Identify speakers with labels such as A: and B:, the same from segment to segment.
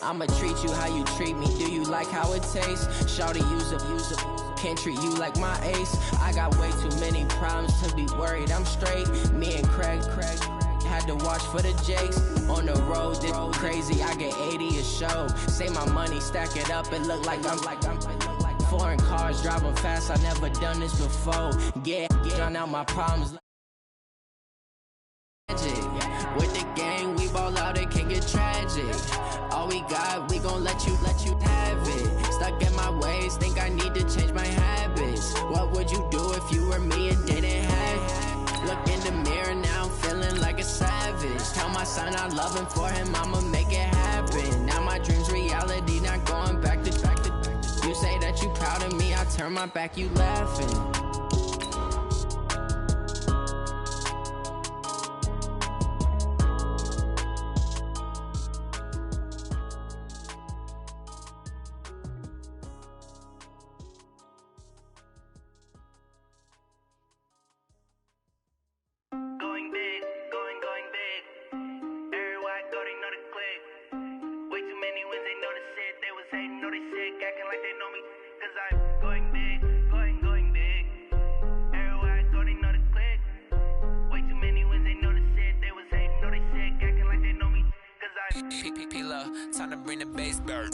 A: I'ma treat you how you treat me. Do you like how it tastes? Shawty, use a can't treat you like my ace. I got way too many problems to be worried. I'm straight. Me and Craig had to watch for the Jakes. On the road, this crazy. I get 80 a show. Say my money, stack it up. It look like I'm foreign cars driving fast. I never done this before. Get drown out my problems. With the gang, we ball out, it can get tragic. All we got, we gon' let you have it. Stuck in my ways, think I need to change my habits. What would you do if you were me and didn't have it? Look in the mirror now, I'm feeling like a savage. Tell my son I love him, for him I'ma make it happen. Now my dream's reality, not going back to. You say that you proud of me, I turn my back, you laughing.
B: Time to bring the bass back.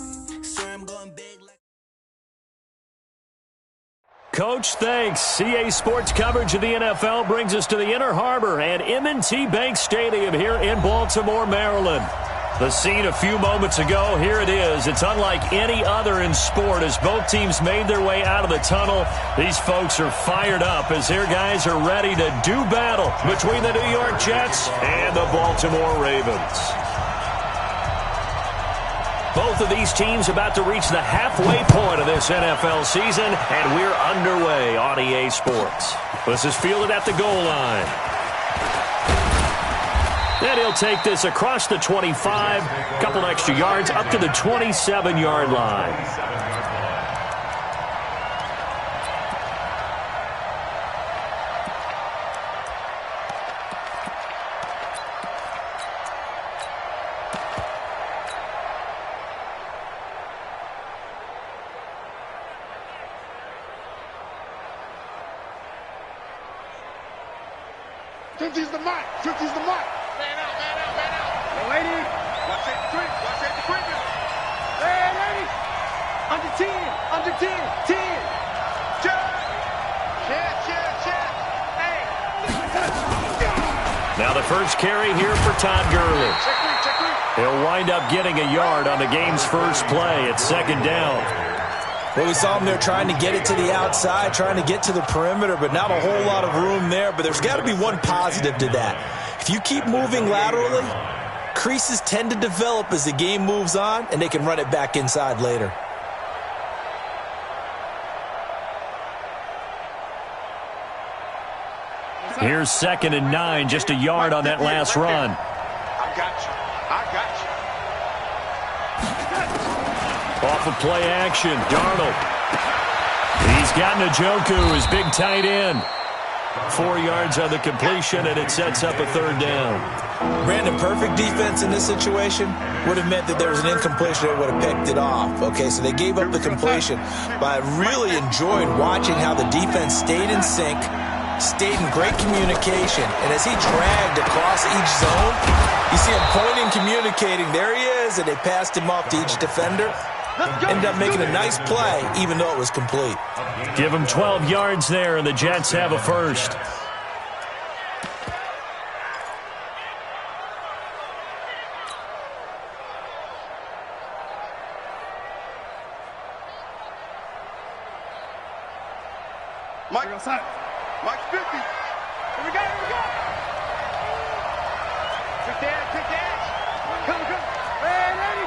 C: Coach, thanks. CA Sports coverage of the NFL brings us to the Inner Harbor at M&T Bank Stadium here in Baltimore, Maryland. The scene a few moments ago, here it is. It's unlike any other in sport as both teams made their way out of the tunnel. These folks are fired up as their guys are ready to do battle between the New York Jets and the Baltimore Ravens. Both of these teams about to reach the halfway point of this NFL season, and we're underway on EA Sports. This is fielded at the goal line. And he'll take this across the 25, couple extra yards up to the 27-yard line.
D: Fifty's the mark. 50's the mark. Man out, man out, man out. Yo, lady. Watch it, the quick. Watch it, the quickness. Hey, lady. Under 10. Under 10. 10. Check. Hey.
C: Now the first carry here for Todd Gurley.
D: Check three.
C: He'll wind up getting a yard on the game's first play at second down.
E: Well, we saw him there trying to get it to the outside, trying to get to the perimeter, but not a whole lot of room there. But there's got to be one positive to that. If you keep moving laterally, creases tend to develop as the game moves on, and they can run it back inside later.
C: Here's 2nd and 9, just a yard on that last run.
D: I got you.
C: Off of play action, Darnold. He's got Njoku, his big tight end. 4 yards on the completion, and it sets up a third down.
E: Brandon, perfect defense in this situation would have meant that there was an incompletion that would have picked it off. Okay, so they gave up the completion, but I really enjoyed watching how the defense stayed in sync, stayed in great communication, and as he dragged across each zone, you see him pointing, communicating. There he is, and they passed him off to each defender. Ended up making a nice play, even though it was complete.
C: Give him 12 yards there, and the Jets have a first.
D: Mike's 50. Here we go. Quick dash. Come. Hey, ready.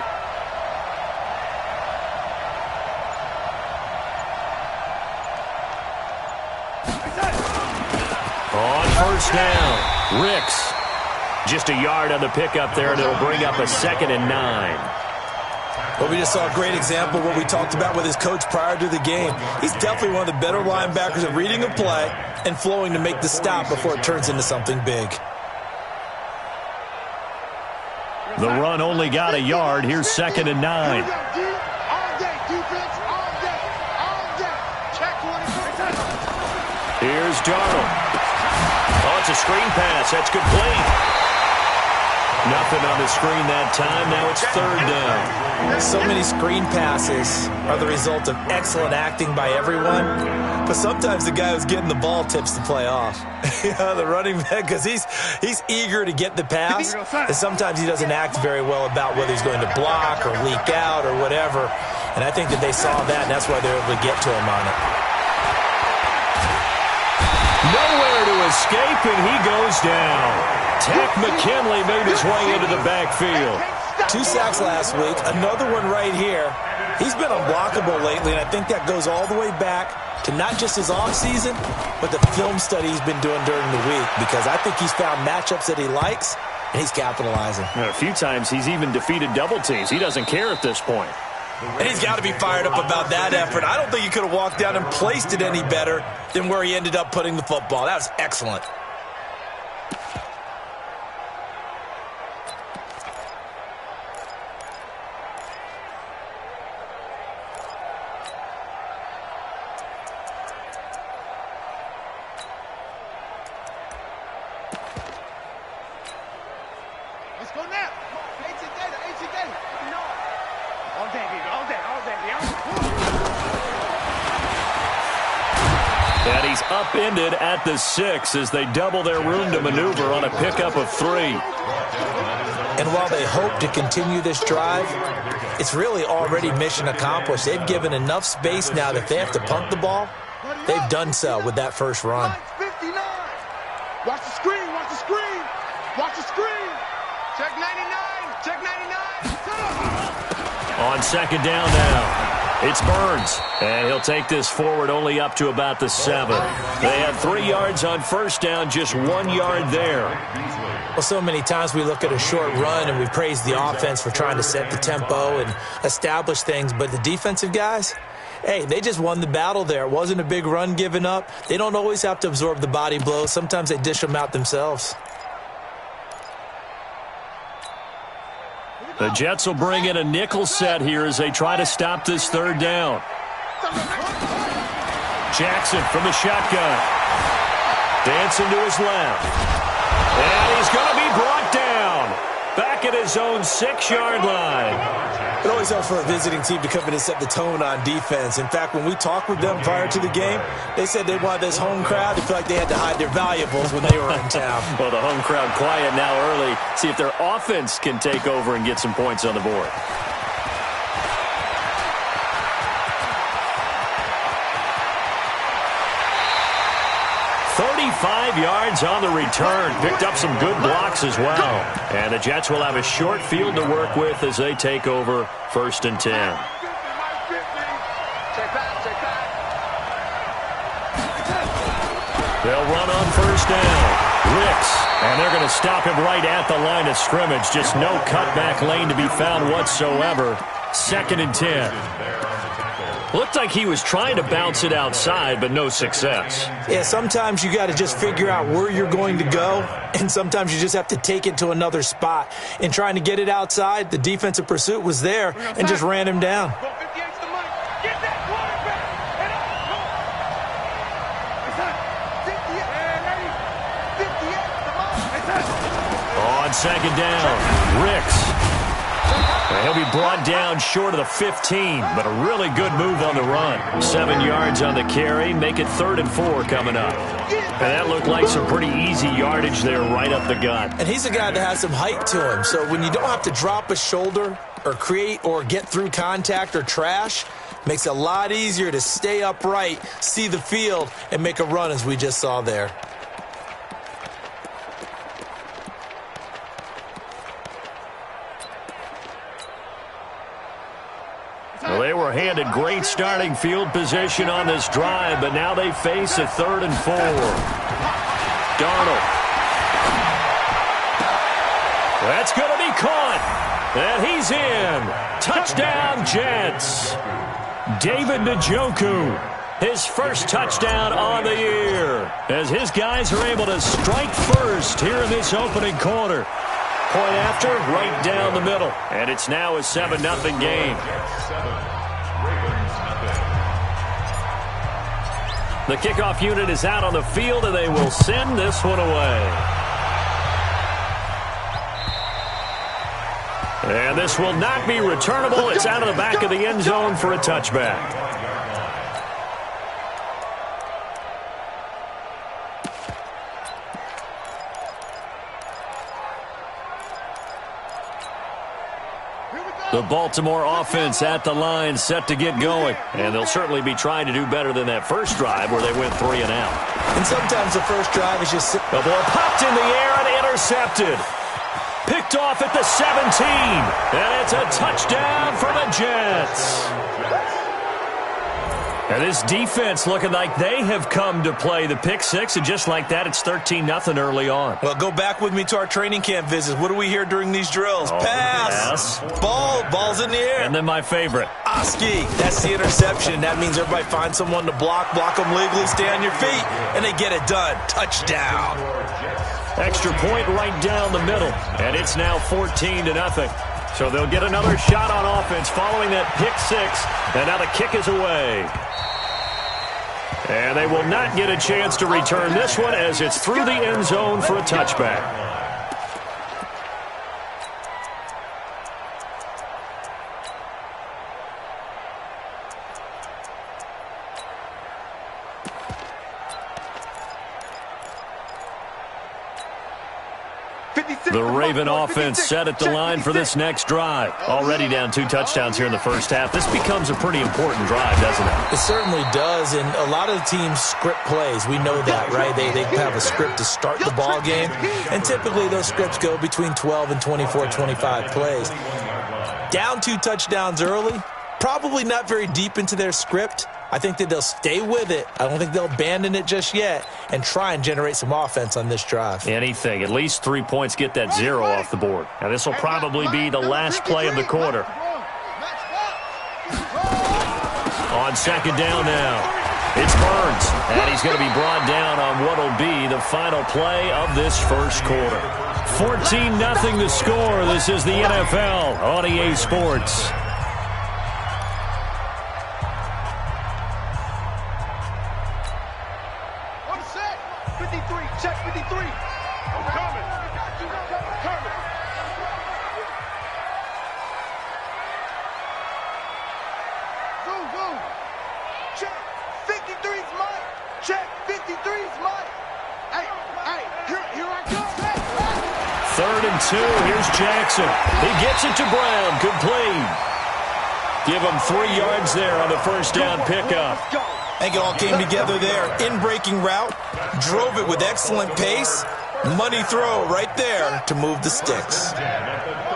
C: On first down, Ricks. Just a yard on the pickup there, and it'll bring up a 2nd and 9.
E: Well, we just saw a great example of what we talked about with his coach prior to the game. He's definitely one of the better linebackers at reading a play and flowing to make the stop before it turns into something big.
C: The run only got a yard. Here's 2nd and 9.
D: All day, defense, all day, all day. Check 20.
C: Here's Darnold. Oh, it's a screen pass. That's complete. Nothing on the screen that time. Now it's 3rd down.
E: So many screen passes are the result of excellent acting by everyone. But sometimes the guy who's getting the ball tips the play off. The running back, because he's eager to get the pass. And sometimes he doesn't act very well about whether he's going to block or leak out or whatever. And I think that they saw that, and that's why they were able to get to him on it.
C: Nowhere to escape, and he goes down. Tech McKinley made his way into the backfield.
E: 2 sacks last week, another one right here. He's been unblockable lately, and I think that goes all the way back to not just his offseason, but the film study he's been doing during the week, because I think he's found matchups that he likes, and he's capitalizing.
C: A few times he's even defeated double teams. He doesn't care at this point.
E: And he's got to be fired up about that effort. I don't think he could have walked down and placed it any better than where he ended up putting the football. That was excellent.
D: Let's go now. AT data. All day, baby. All day.
C: And he's upended at the 6 as they double their room to maneuver on a pickup of 3.
E: And while they hope to continue this drive, it's really already mission accomplished. They've given enough space now that if they have to punt the ball, they've done so with that first run.
D: 59. Watch the screen. Watch the screen. Check 99. Check 99.
C: On 2nd down now. It's Burns, and he'll take this forward only up to about the 7. They had 3 yards on 1st down, just 1 yard there.
E: Well, so many times we look at a short run and we praise the offense for trying to set the tempo and establish things, but the defensive guys, hey, they just won the battle there. It wasn't a big run given up. They don't always have to absorb the body blows. Sometimes they dish them out themselves.
C: The Jets will bring in a nickel set here as they try to stop this 3rd down. Jackson from the shotgun. Dancing to his left. And he's going to be brought down. Back at his own 6-yard line.
E: It always helps for a visiting team to come in and set the tone on defense. In fact, when we talked with them prior to the game, they said they wanted this home crowd to feel like they had to hide their valuables when they were in town.
C: Well, the home crowd quiet now early. See if their offense can take over and get some points on the board. "35 yards on the return. Picked up some good blocks as well. And the Jets will have a short field to work with as they take over 1st and 10. They'll run on 1st down. Ricks. And they're going to stop him right at the line of scrimmage. Just no cutback lane to be found whatsoever. 2nd and 10. Looked like he was trying to bounce it outside, but no success.
E: Yeah, sometimes you got to just figure out where you're going to go, and sometimes you just have to take it to another spot. In trying to get it outside, the defensive pursuit was there and just ran him down.
C: On 2nd down, Ricks. He'll be brought down short of the 15, but a really good move on the run. 7 yards on the carry, make it 3rd and 4 coming up. And that looked like some pretty easy yardage there right up the gut.
E: And he's a guy that has some height to him, so when you don't have to drop a shoulder or create or get through contact or trash, makes it a lot easier to stay upright, see the field, and make a run as we just saw there.
C: Well, they were handed great starting field position on this drive, but now they face a 3rd and 4. Darnold. That's going to be caught. And he's in. Touchdown, Jets. David Njoku, his first touchdown on the year, as his guys are able to strike first here in this opening quarter. point after, right down the middle. And it's now a 7-0 game. The kickoff unit is out on the field, and they will send this one away. And this will not be returnable. It's out of the back of the end zone for a touchback. The Baltimore offense at the line, set to get going. And they'll certainly be trying to do better than that first drive where they went 3 and out.
E: And sometimes the first drive is just...
C: The ball popped in the air and intercepted. Picked off at the 17. And it's a touchdown for the Jets. And this defense looking like they have come to play the pick six, and just like that, it's 13-0 early on.
E: Well, go back with me to our training camp visits. What do we hear during these drills? Pass. Ball's in the air.
C: And then my favorite.
E: Oski. That's the interception. That means everybody finds someone to block them legally, stay on your feet, and they get it done. Touchdown.
C: Extra point right down the middle, and it's now 14-0. So they'll get another shot on offense following that pick six, and now the kick is away. And they will not get a chance to return this one as it's through the end zone for a touchback. The Raven offense set at the line for this next drive. Already down 2 touchdowns here in the first half. This becomes a pretty important drive, doesn't it?
E: It certainly does, and a lot of the teams script plays. We know that, right? They have a script to start the ball game, and typically those scripts go between 12 and 24, 25 plays. Down 2 touchdowns early, probably not very deep into their script. I think that they'll stay with it. I don't think they'll abandon it just yet and try and generate some offense on this drive.
C: Anything. At least 3 points, get that 0 off the board. Now, this will probably be the last play of the quarter. On second down now, it's Burns. And he's going to be brought down on what will be the final play of this first quarter. 14-0 the score. This is the NFL on EA Sports.
D: Check 53. I'm coming. Coming. Zoom. Check 53's mine. Check 53's mine. Hey, here I go. Hey.
C: 3rd and 2. Here's Jackson. He gets it to Brown. Complete. Give him 3 yards there on the first down pickup.
E: I think it all came together there. In-breaking route, drove it with excellent pace. Money throw right there to move the sticks.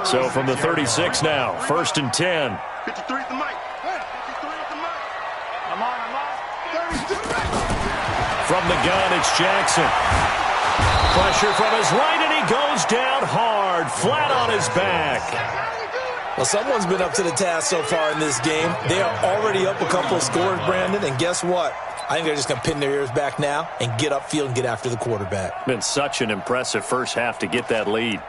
C: So from the 36 now, 1st and 10.
D: 53's the mic. 53's the mic. I'm on. 32.
C: From the gun, it's Jackson. Pressure from his right, and he goes down hard, flat on his back.
E: Well, someone's been up to the task so far in this game. They are already up a couple of scores, Brandon, and guess what? I think they're just going to pin their ears back now and get upfield and get after the quarterback.
C: Been such an impressive first half to get that lead.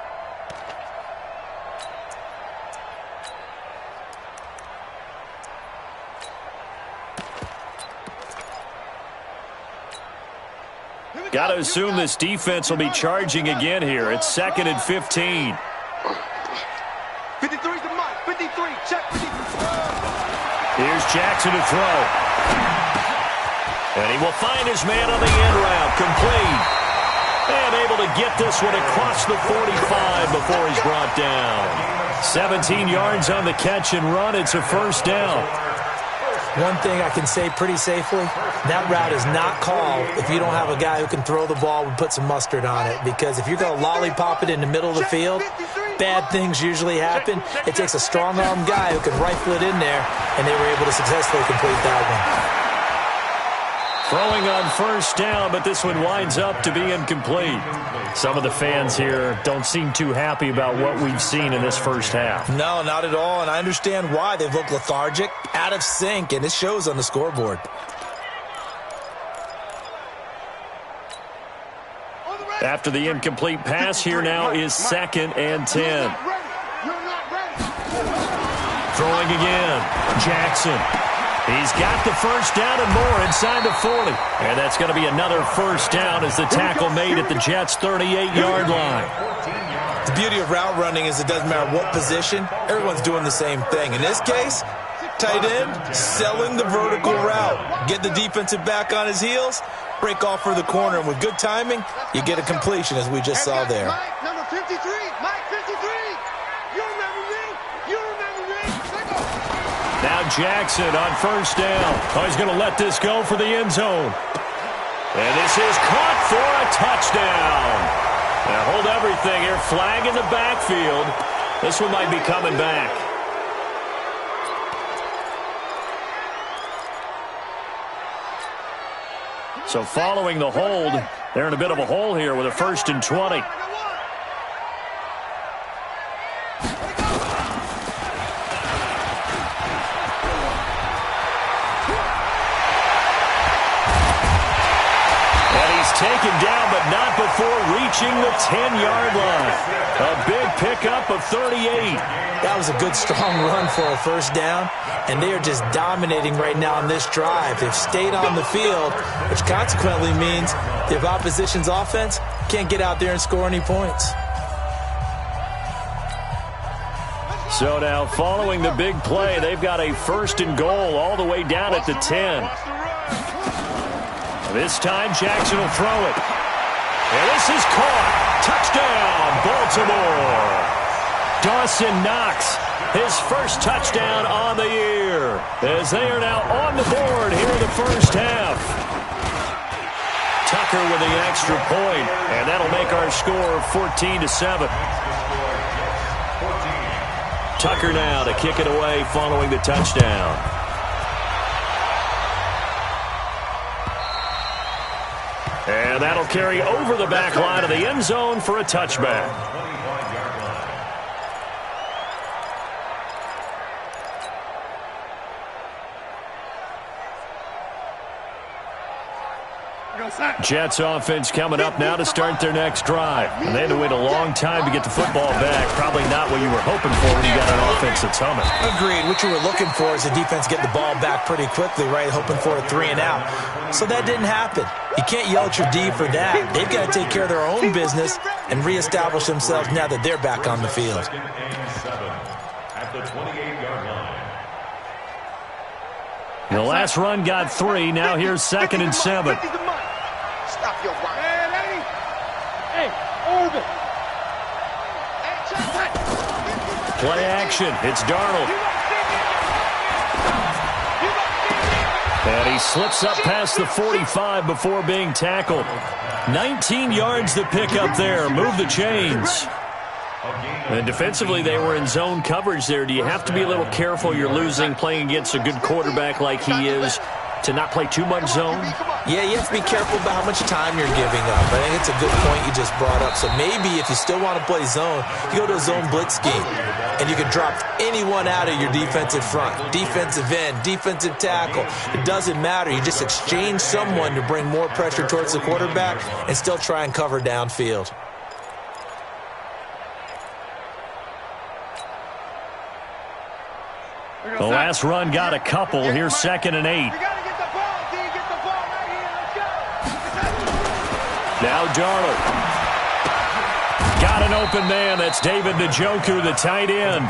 C: Got to assume this defense will be charging again here. It's 2nd and 15.
D: 53's the mic. 53. Check 53.
C: Here's Jackson to throw. And he will find his man on the end route. Complete. And able to get this one across the 45 before he's brought down. 17 yards on the catch and run. It's a first down.
E: One thing I can say pretty safely, that route is not called if you don't have a guy who can throw the ball and put some mustard on it. Because if you're going to lollipop it in the middle of the field, bad things usually happen. It takes a strong-arm guy who can rifle it in there, and they were able to successfully complete that one.
C: Throwing on first down, but this one winds up to be incomplete. Some of the fans here don't seem too happy about what we've seen in this first half.
E: No, not at all, and I understand why. They've looked lethargic, out of sync, and it shows on the scoreboard.
D: On the
C: After the incomplete pass, here now is 2nd and 10. Throwing again. Jackson. He's got the first down and more inside the 40. And that's going to be another first down as the tackle made at the Jets' 38-yard line.
E: The beauty of route running is it doesn't matter what position. Everyone's doing the same thing. In this case, tight end, selling the vertical route. Get the defensive back on his heels, break off for the corner, and with good timing, you get a completion as we just saw there.
D: Mike, number 53. Mike, 53. You remember me? You remember me?
C: Now Jackson on first down. Oh, he's going to let this go for the end zone. And this is caught for a touchdown. Now hold everything here. Flag in the backfield. This one might be coming back. So following the hold, they're in a bit of a hole here with a 1st and 20. Taken down, but not before reaching the 10-yard line. A big pickup of 38.
E: That was a good, strong run for a first down, and they are just dominating right now on this drive. They've stayed on the field, which consequently means the opposition's offense can't get out there and score any points.
C: So now, following the big play, they've got a 1st and goal all the way down at the 10. This time, Jackson will throw it. And this is caught. Touchdown, Baltimore. Dawson Knox, his first touchdown on the year, as they are now on the board here in the first half. Tucker with the extra point, and that'll make our score 14-7. Tucker now to kick it away following the touchdown. And that'll carry over the back line of the end zone for a touchback. Jets offense coming up now to start their next drive. And they had to wait a long time to get the football back. Probably not what you were hoping for when you got an offense that's humming.
E: Agreed. What you were looking for is the defense get the ball back pretty quickly, right? Hoping for a 3 and out. So that didn't happen. You can't yell at your D for that. They've got to take care of their own business and reestablish themselves now that they're back on the field.
C: The last run got 3. Now here's 2nd and 7.
D: Stop your run. Hey, over.
C: Play action. It's Darnold. And he slips up past the 45 before being tackled. 19 yards to pick up there. Move the chains. And defensively, they were in zone coverage there. Do you have to be a little careful? You're losing, playing against a good quarterback like he is, to not play too much zone?
E: Yeah, you have to be careful about how much time you're giving up. I think it's a good point you just brought up. So maybe if you still want to play zone, you go to a zone blitz scheme, and you can drop anyone out of your defensive front, defensive end, defensive tackle. It doesn't matter. You just exchange someone to bring more pressure towards the quarterback and still try and cover downfield.
C: The last run got a couple. Here's 2nd and 8. Now Darnold. Got an open man. That's David Njoku, the tight end.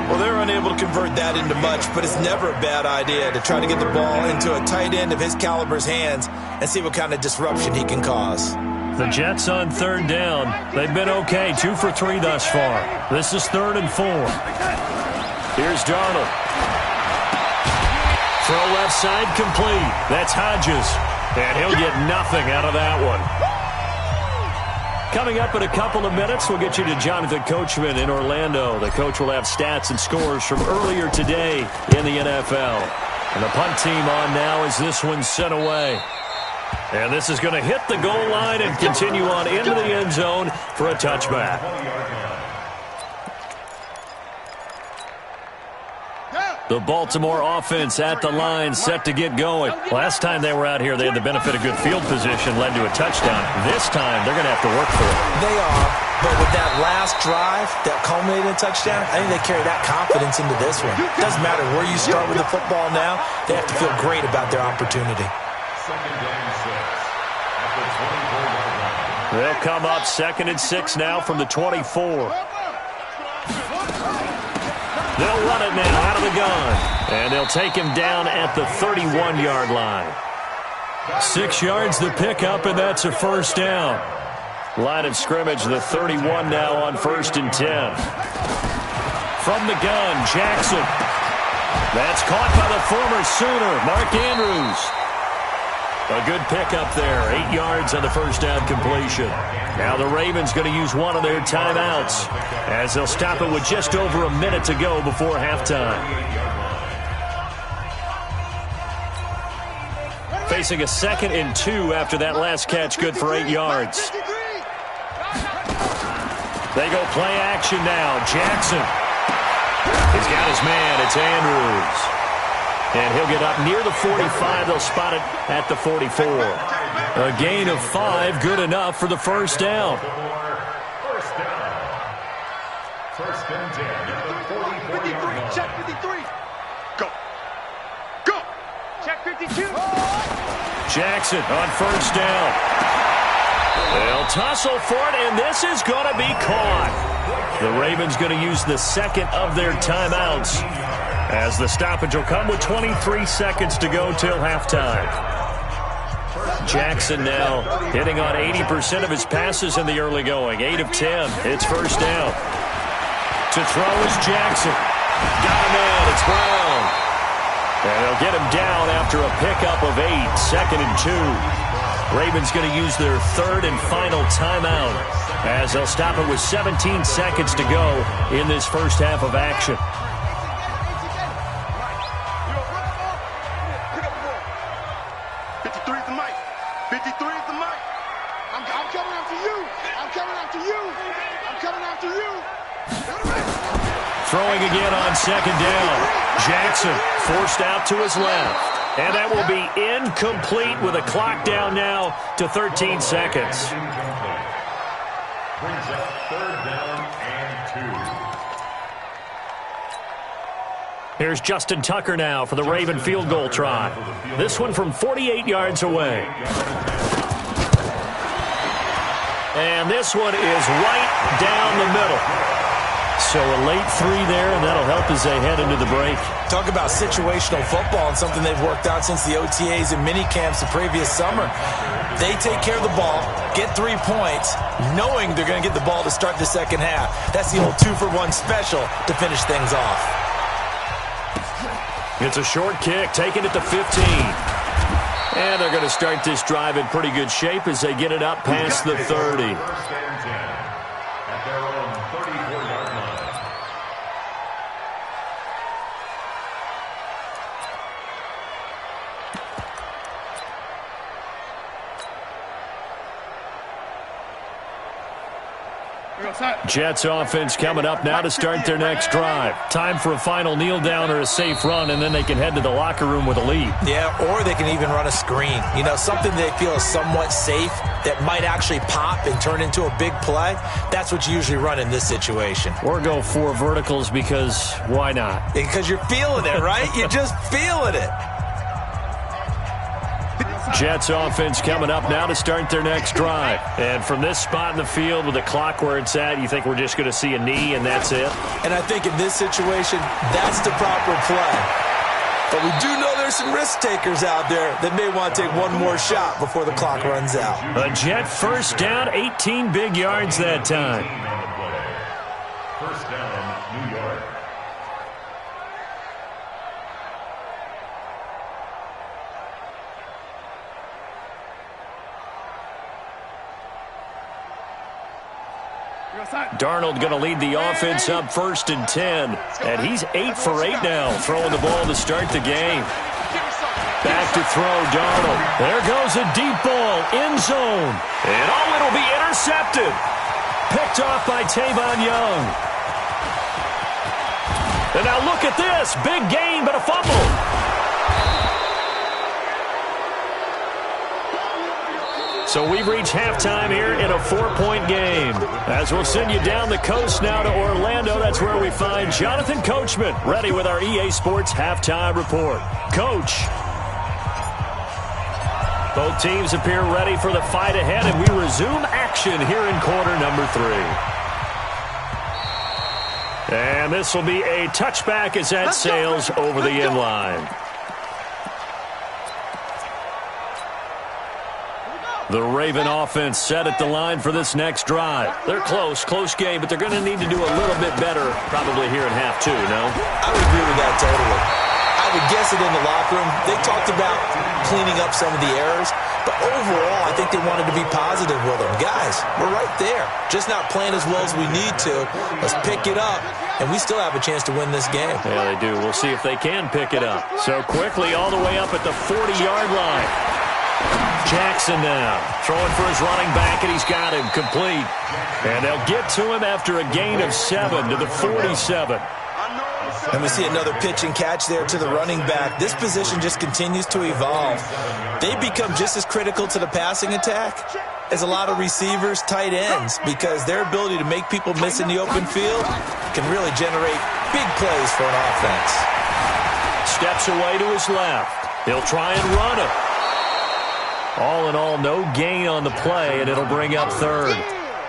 E: Well, they're unable to convert that into much, but it's never a bad idea to try to get the ball into a tight end of his caliber's hands and see what kind of disruption he can cause.
C: The Jets on 3rd down. They've been okay. 2 for 3 thus far. This is 3rd and 4. Here's Darnold. Throw left side complete. That's Hodges. And he'll get nothing out of that one. Coming up in a couple of minutes, we'll get you to Jonathan Coachman in Orlando. The coach will have stats and scores from earlier today in the NFL. And the punt team on now as this one's sent away. And this is going to hit the goal line and continue on into the end zone for a touchback. The Baltimore offense at the line, set to get going. Last time they were out here, they had the benefit of good field position, led to a touchdown. This time, they're going to have to work for it.
E: They are, but with that last drive that culminated in a touchdown, I think they carry that confidence into this one. Doesn't matter where you start with the football now, they have to feel great about their opportunity.
C: They'll come up 2nd and 6 now from the 24. They'll run it now out of the gun. And they'll take him down at the 31-yard line. 6 yards the pickup, and that's a first down. Line of scrimmage, the 31 now on 1st and 10. From the gun, Jackson. That's caught by the former Sooner, Mark Andrews. A good pickup there, 8 yards on the first down completion. Now the Ravens going to use one of their timeouts as they'll stop it with just over a minute to go before halftime. Facing a 2nd and 2 after that last catch, good for 8 yards. They go play action now. Jackson. He's got his man. It's Andrews. And he'll get up near the 45. They'll spot it at the 44. A gain of 5, good enough for the first down.
D: First and 10 at the 44. Check 53. Go. Go. Check 52.
C: Jackson on first down. They'll tussle for it, and this is going to be caught. The Ravens going to use the 2nd of their timeouts, as the stoppage will come with 23 seconds to go till halftime. Jackson now hitting on 80% of his passes in the early going. 8 of 10. It's first down. To throw is Jackson. Got him in. It's Brown. And they'll get him down after a pickup of 8. 2nd and 2. Ravens going to use their 3rd and final timeout, as they'll stop it with 17 seconds to go in this first half of action.
D: 53 is the mic. 53 is the mic. I'm coming after you. I'm coming after you. I'm coming after you.
C: Throwing again on 2nd down. Jackson forced out to his left. And that will be incomplete with a clock down now to 13 seconds.
D: Brings up 3rd down and 2.
C: Here's Justin Tucker now for the Raven field goal try. This one from 48 yards away. And this one is right down the middle. So a late 3 there, and that'll help as they head into the break.
E: Talk about situational football and something they've worked out since the OTAs and mini camps the previous summer. They take care of the ball, get 3 points, knowing they're going to get the ball to start the second half. That's the old 2-for-1 special to finish things off.
C: It's a short kick, taken at the 15. And they're going to start this drive in pretty good shape as they get it up past the 30. Jets offense coming up now to start their next drive. Time for a final kneel down or a safe run, and then they can head to the locker room with a lead.
E: Yeah, or they can even run a screen. You know, something they feel is somewhat safe that might actually pop and turn into a big play. That's what you usually run in this situation.
C: Or go 4 verticals because why not?
E: Because you're feeling it, right? You're just feeling it.
C: Jets offense coming up now to start their next drive. And from this spot in the field with the clock where it's at, you think we're just going to see a knee and that's it?
E: And I think in this situation, that's the proper play. But we do know there's some risk takers out there that may want to take one more shot before the clock runs out.
C: A Jet first down, 18 big yards that time.
D: First down, New York.
C: Darnold going to lead the offense up 1st and 10. And he's 8 for 8 now, throwing the ball to start the game. Back to throw, Darnold. There goes a deep ball, end zone. And oh, it'll be intercepted. Picked off by Tavon Young. And now look at this. Big gain, but a fumble. So we've reached halftime here in a 4-point game. As we'll send you down the coast now to Orlando, that's where we find Jonathan Coachman, ready with our EA Sports halftime report. Coach. Both teams appear ready for the fight ahead, and we resume action here in quarter number 3. And this will be a touchback as that sails over the end line. The Raven offense set at the line for this next drive. They're close game, but they're going to need to do a little bit better probably here in half 2, no?
E: I would agree with that totally. I would guess it in the locker room. They talked about cleaning up some of the errors, but overall, I think they wanted to be positive with them. Guys, we're right there. Just not playing as well as we need to. Let's pick it up, and we still have a chance to win this game.
C: Yeah, they do. We'll see if they can pick it up. So quickly all the way up at the 40-yard line. Jackson now throwing for his running back, and he's got him complete. And they'll get to him after a gain of 7 to the 47.
E: And we see another pitch and catch there to the running back. This position just continues to evolve. They become just as critical to the passing attack as a lot of receivers, tight ends, because their ability to make people miss in the open field can really generate big plays for an offense.
C: Steps away to his left. He'll try and run it. All in all, no gain on the play, and it'll bring up third.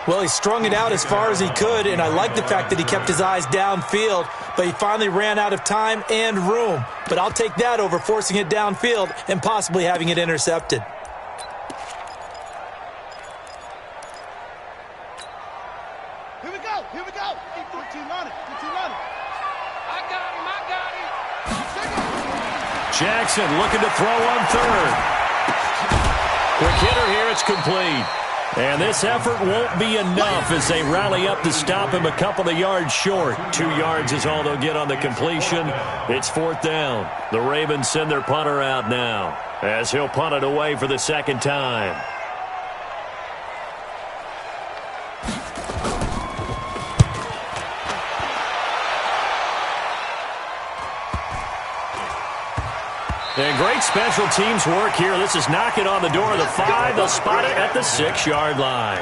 E: Well, he strung it out as far as he could, and I like the fact that he kept his eyes downfield, but he finally ran out of time and room. But I'll take that over forcing it downfield and possibly having it intercepted.
D: Here we go. 15 on it. I got him.
C: Jackson looking to throw on third. Quick hitter here, it's complete. And this effort won't be enough as they rally up to stop him a couple of yards short. 2 yards is all they'll get on the completion. It's 4th down. The Ravens send their punter out now as he'll punt it away for the second time. And great special teams work here. This is knocking on the door of the 5. They'll spot it at the 6-yard line.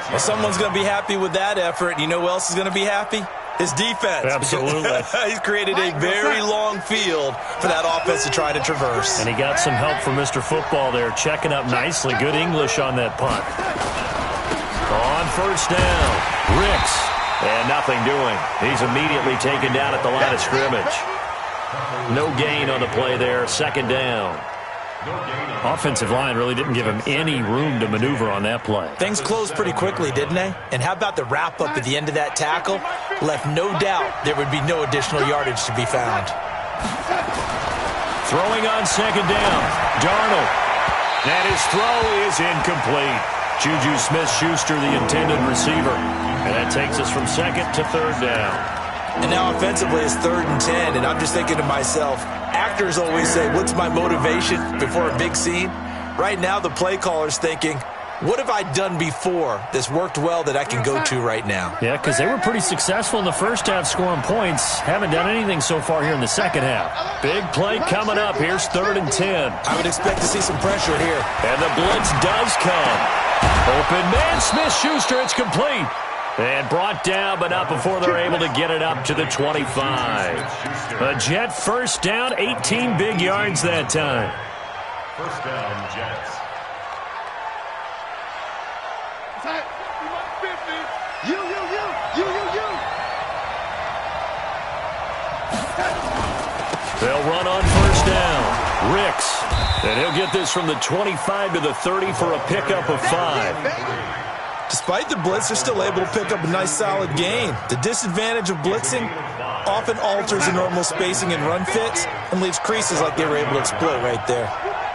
E: Well, someone's going to be happy with that effort. You know who else is going to be happy? His defense.
C: Absolutely.
E: He's created a very long field for that offense to try to traverse.
C: And he got some help from Mr. Football there, checking up nicely. Good English on that punt. On first down, Ricks. And nothing doing. He's immediately taken down at the line of scrimmage. No gain on the play there, 2nd down. Offensive line really didn't give him any room to maneuver on that play.
E: Things closed pretty quickly, didn't they? And how about the wrap-up at the end of that tackle? Left no doubt there would be no additional yardage to be found.
C: Throwing on 2nd down, Darnold. And his throw is incomplete. Juju Smith-Schuster, the intended receiver. And that takes us from 2nd to 3rd down.
E: And now offensively it's 3rd and 10, and I'm just thinking to myself, actors always say, what's my motivation before a big scene? Right now the play caller's thinking, what have I done before that's worked well that I can go to right now?
C: Yeah, because they were pretty successful in the first half scoring points. Haven't done anything so far here in the second half. Big play coming up. Here's 3rd and 10.
E: I would expect to see some pressure here.
C: And the blitz does come. Open man, Smith-Schuster, it's complete. And brought down, but not before they're able to get it up to the 25. A Jet first down, 18 big yards that time.
B: First down, Jets.
C: They'll run on first down. Ricks. And he'll get this from the 25 to the 30 for a pickup of 5.
E: Despite the blitz, they're still able to pick up a nice solid gain. The disadvantage of blitzing often alters the normal spacing and run fits and leaves creases like they were able to exploit right there.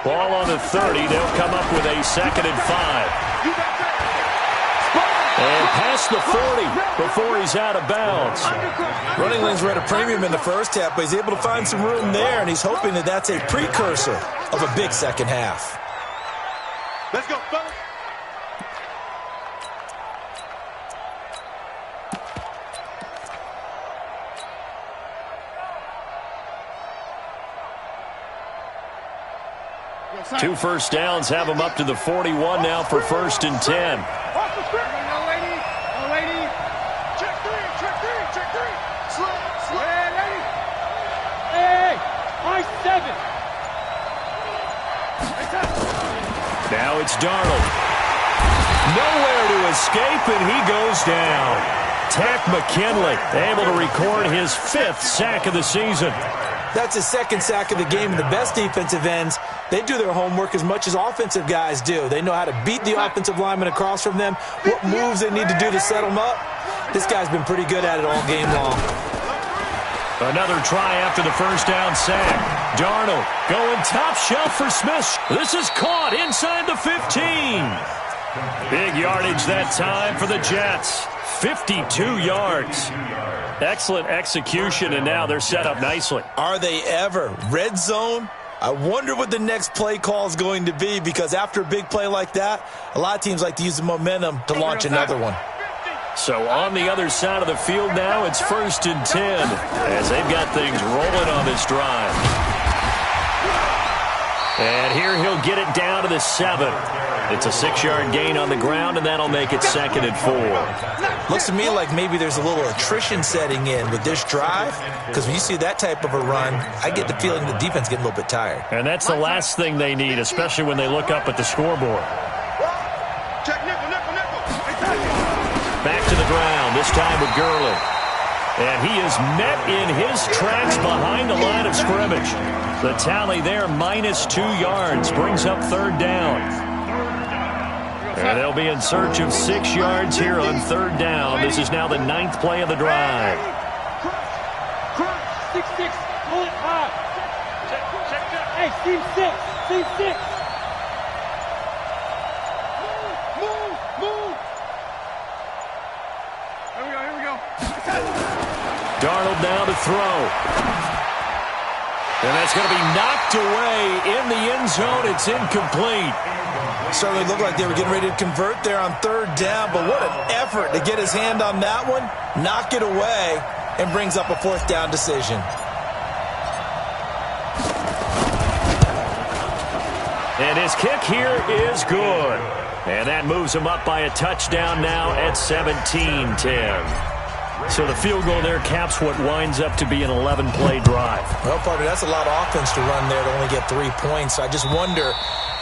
C: Ball on the 30. They'll come up with a 2nd and 5. And past the 40 before he's out of bounds.
E: Running lanes were at a premium in the first half, but he's able to find some room there, and he's hoping that that's a precursor of a big second half.
D: Let's go, fellas.
C: 2 first downs have them up to the 41 now for 1st and 10. Now it's Darnold. Nowhere to escape, and he goes down. Tack McKinley able to record his 5th sack of the season.
E: That's his 2nd sack of the game. And the best defensive ends, they do their homework as much as offensive guys do. They know how to beat the offensive lineman across from them, what moves they need to do to set them up. This guy's been pretty good at it all game long.
C: Another try after the first down sack. Darnold going top shelf for Smith. This is caught inside the 15. Big yardage that time for the Jets. 52 yards. Excellent execution, and now they're set up nicely.
E: Are they ever? Red zone? I wonder what the next play call is going to be, because after a big play like that, a lot of teams like to use the momentum to launch another one.
C: So on the other side of the field now, it's 1st and 10 as they've got things rolling on this drive. And here he'll get it down to the 7. It's a 6-yard gain on the ground, and that'll make it 2nd and 4.
E: Looks to me like maybe there's a little attrition setting in with this drive, because when you see that type of a run, I get the feeling the defense getting a little bit tired.
C: And that's the last thing they need, especially when they look up at the scoreboard. Back to the ground, this time with Gurley. And he is met in his tracks behind the line of scrimmage. The tally there, -2 yards, brings up 3rd down. And they'll be in search of 6 yards here on 3rd down. This is now the 9th play of the drive.
D: 6-6, pull it high. Hey, team 6, team 6. Move. Here we go.
C: Darnold now to throw. And that's going to be knocked away in the end zone. It's incomplete.
E: Certainly looked like they were getting ready to convert there on 3rd down, but what an effort to get his hand on that one, knock it away, and brings up a 4th down decision.
C: And his kick here is good. And that moves him up by a touchdown now at 17-10. So the field goal there caps what winds up to be an 11-play drive.
E: Well, partner, that's a lot of offense to run there to only get 3 points. So I just wonder,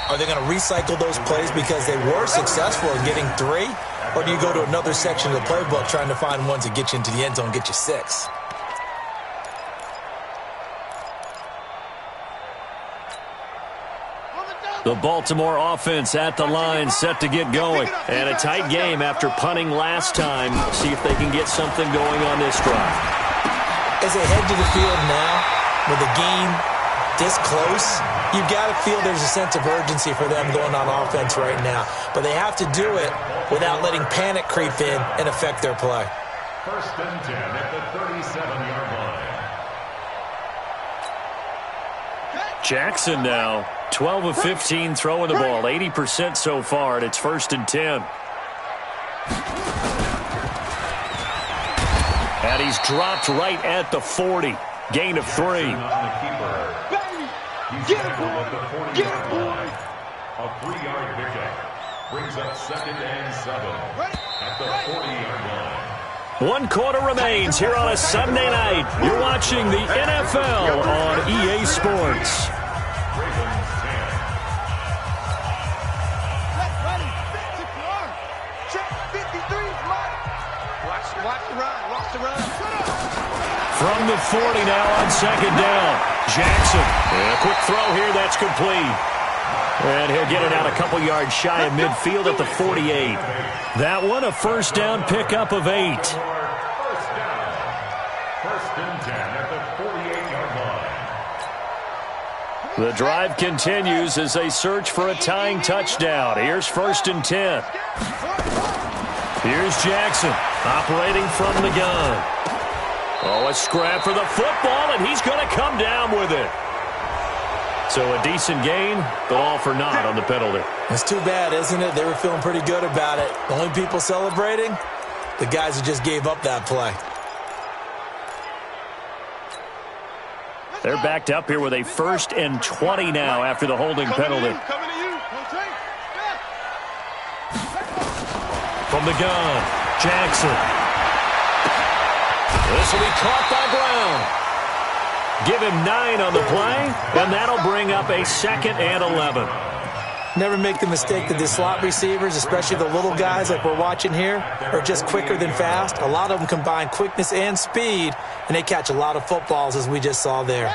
E: are they going to recycle those plays because they were successful in getting 3? Or do you go to another section of the playbook trying to find ones that get you into the end zone and get you 6?
C: The Baltimore offense at the line, set to get going. And a tight game after punting last time. See if they can get something going on this drive.
E: As they head to the field now, with the game this close, you've got to feel there's a sense of urgency for them going on offense right now. But they have to do it without letting panic creep in and affect their play.
B: 1st and 10 at the 37-yard line.
C: Jackson now, 12 of 15 throwing the ball, 80% so far, and it's 1st and 10. And he's dropped right at the 40. Gain of 3.
B: Get it, boy. A 3-yard pickup brings up 2nd and 7 at the 40-yard line.
C: 1 quarter remains here on a Sunday night. You're watching the NFL on EA Sports. From the 40 now on 2nd down. Jackson. And a quick throw here. That's complete. And he'll get it out a couple yards shy of midfield at the 48. That one a 1st down pickup of 8.
B: 1st and 10 at the 48-yard line.
C: The drive continues as they search for a tying touchdown. Here's 1st and 10. Here's Jackson operating from the gun. Oh, a scrap for the football, and he's going to come down with it. So a decent gain, but all for naught on the penalty.
E: It's too bad, isn't it? They were feeling pretty good about it. The only people celebrating, the guys who just gave up that play.
C: They're backed up here with a 1st and 20 now after the holding penalty. From the gun, Jackson. This will be caught by Brown. Give him 9 on the play, and that'll bring up a 2nd and 11.
E: Never make the mistake that the slot receivers, especially the little guys like we're watching here, are just quicker than fast. A lot of them combine quickness and speed, and they catch a lot of footballs, as we just saw there.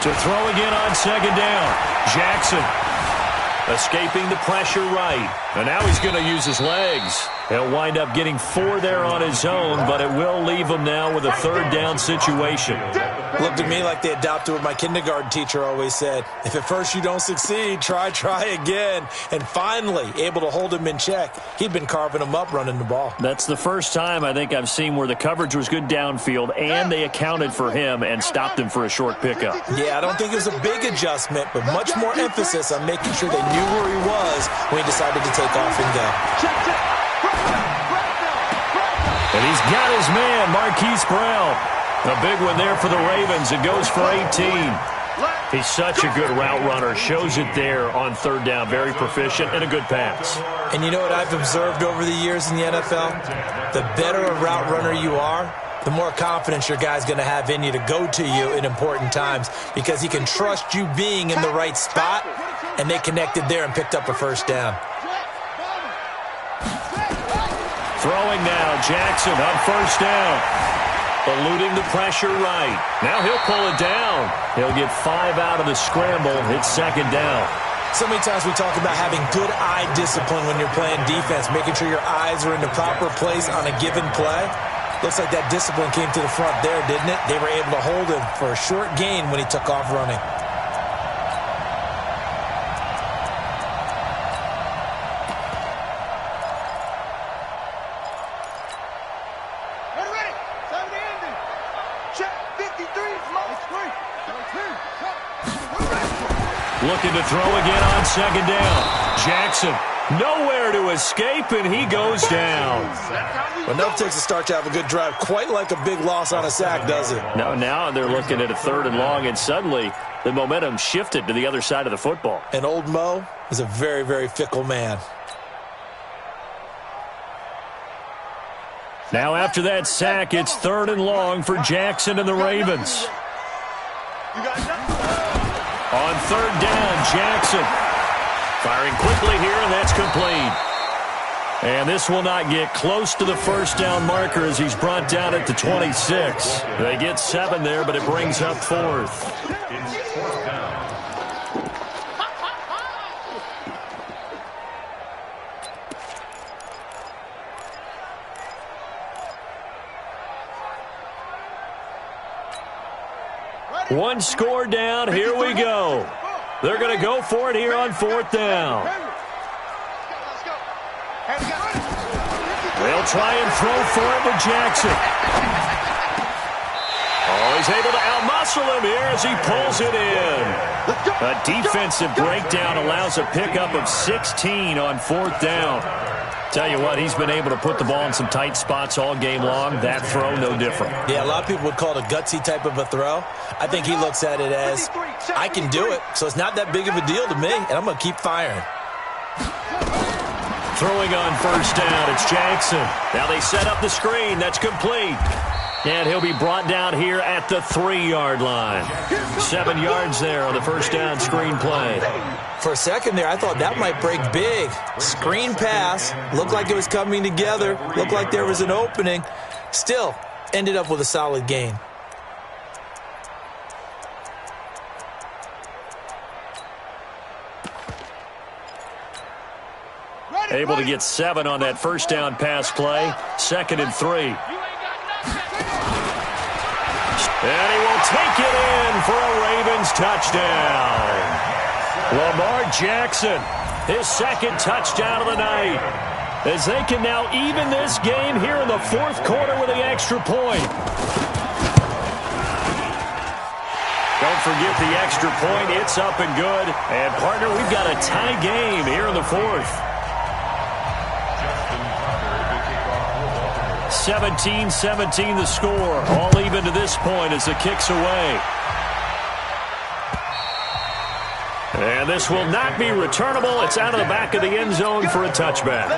C: To throw again on 2nd down. Jackson escaping the pressure right. And now he's going to use his legs. He'll wind up getting 4 there on his own, but it will leave him now with a 3rd down situation.
E: Looked to me like they adopted what my kindergarten teacher always said. If at first you don't succeed, try again. And finally, able to hold him in check. He'd been carving him up running the ball.
C: That's the first time I think I've seen where the coverage was good downfield, and they accounted for him and stopped him for a short pickup.
E: Yeah, I don't think it was a big adjustment, but much more emphasis on making sure they knew where he was when he decided to take off and go.
C: And he's got his man, Marquise Brown. A big one there for the Ravens. It goes for 18. He's such a good route runner. Shows it there on 3rd down. Very proficient and a good pass.
E: And you know what I've observed over the years in the NFL? The better a route runner you are, the more confidence your guy's going to have in you to go to you in important times, because he can trust you being in the right spot, and they connected there and picked up a 1st down.
C: Throwing now, Jackson on 1st down. Eluding the pressure right. Now he'll pull it down. He'll get 5 out of the scramble. It's 2nd down.
E: So many times we talk about having good eye discipline when you're playing defense, making sure your eyes are in the proper place on a given play. Looks like that discipline came to the front there, didn't it? They were able to hold him for a short gain when he took off running.
C: Looking to throw again on 2nd down. Jackson, nowhere to escape, and he goes down.
E: Well, enough takes a start to have a good drive. Quite like a big loss on a sack, does it?
C: No, now they're looking at a 3rd and long, and suddenly the momentum shifted to the other side of the football.
E: And old Mo is a very, very fickle man.
C: Now after that sack, it's 3rd and long for Jackson and the Ravens. On 3rd down, Jackson firing quickly here, and that's complete. And this will not get close to the 1st down marker as he's brought down at the 26. They get 7 there, but it brings up 4th.
B: It's 4th down.
C: One score down. Here we go. They're going to go for it here on 4th down. They'll try and throw for it with Jackson. Oh, he's able to outmuscle him here as he pulls it in. A defensive breakdown allows a pickup of 16 on 4th down. Tell you what, he's been able to put the ball in some tight spots all game long. That throw, no different.
E: Yeah, a lot of people would call it a gutsy type of a throw. I think he looks at it as, I can do it, so it's not that big of a deal to me, and I'm going to keep firing.
C: Throwing on 1st down, it's Jackson. Now they set up the screen. That's complete. And he'll be brought down here at the 3-yard line. 7 yards there on the 1st down screen play.
E: For a second there, I thought that might break big. Screen pass. Looked like it was coming together. Looked like there was an opening. Still, ended up with a solid gain.
C: Able to get 7 on that 1st down pass play. 2nd and 3. And he will take it in for a Ravens touchdown. Lamar Jackson, his 2nd touchdown of the night. As they can now even this game here in the 4th quarter with the extra point. Don't forget the extra point. It's up and good. And, partner, we've got a tie game here in the 4th. 17-17 the score. All even to this point as the kick's away. And this will not be returnable. It's out of the back of the end zone for a touchback.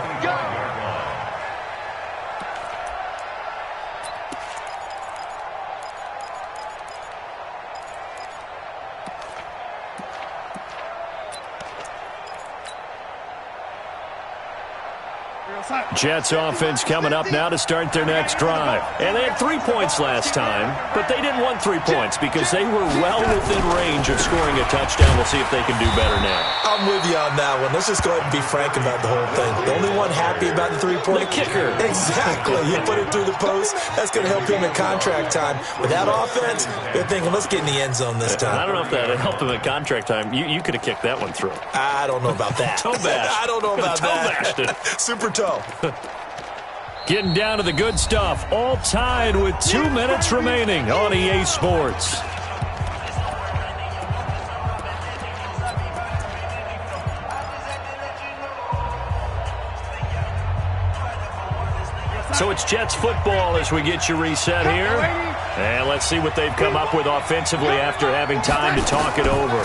C: Jets offense coming up now to start their next drive. And they had 3 points last time, but they didn't want 3 points because they were well within range of scoring a touchdown. We'll see if they can do better now.
E: I'm with you on that one. Let's just go ahead and be frank about the whole thing. The only one happy about the 3-point?
C: The kicker.
E: Exactly. He put it through the post. That's going to help him in contract time. With that offense, they're thinking, let's get in the end zone this time.
C: I don't know if that helped him in contract time. You could have kicked that one through.
E: I don't know about that.
C: Toe bash.
E: I don't know about that.
C: Toe bashed it.
E: Super toe.
C: Getting down to the good stuff. All tied with 2 minutes remaining on EA Sports. So it's Jets football as we get you reset here. And let's see what they've come up with offensively after having time to talk it over.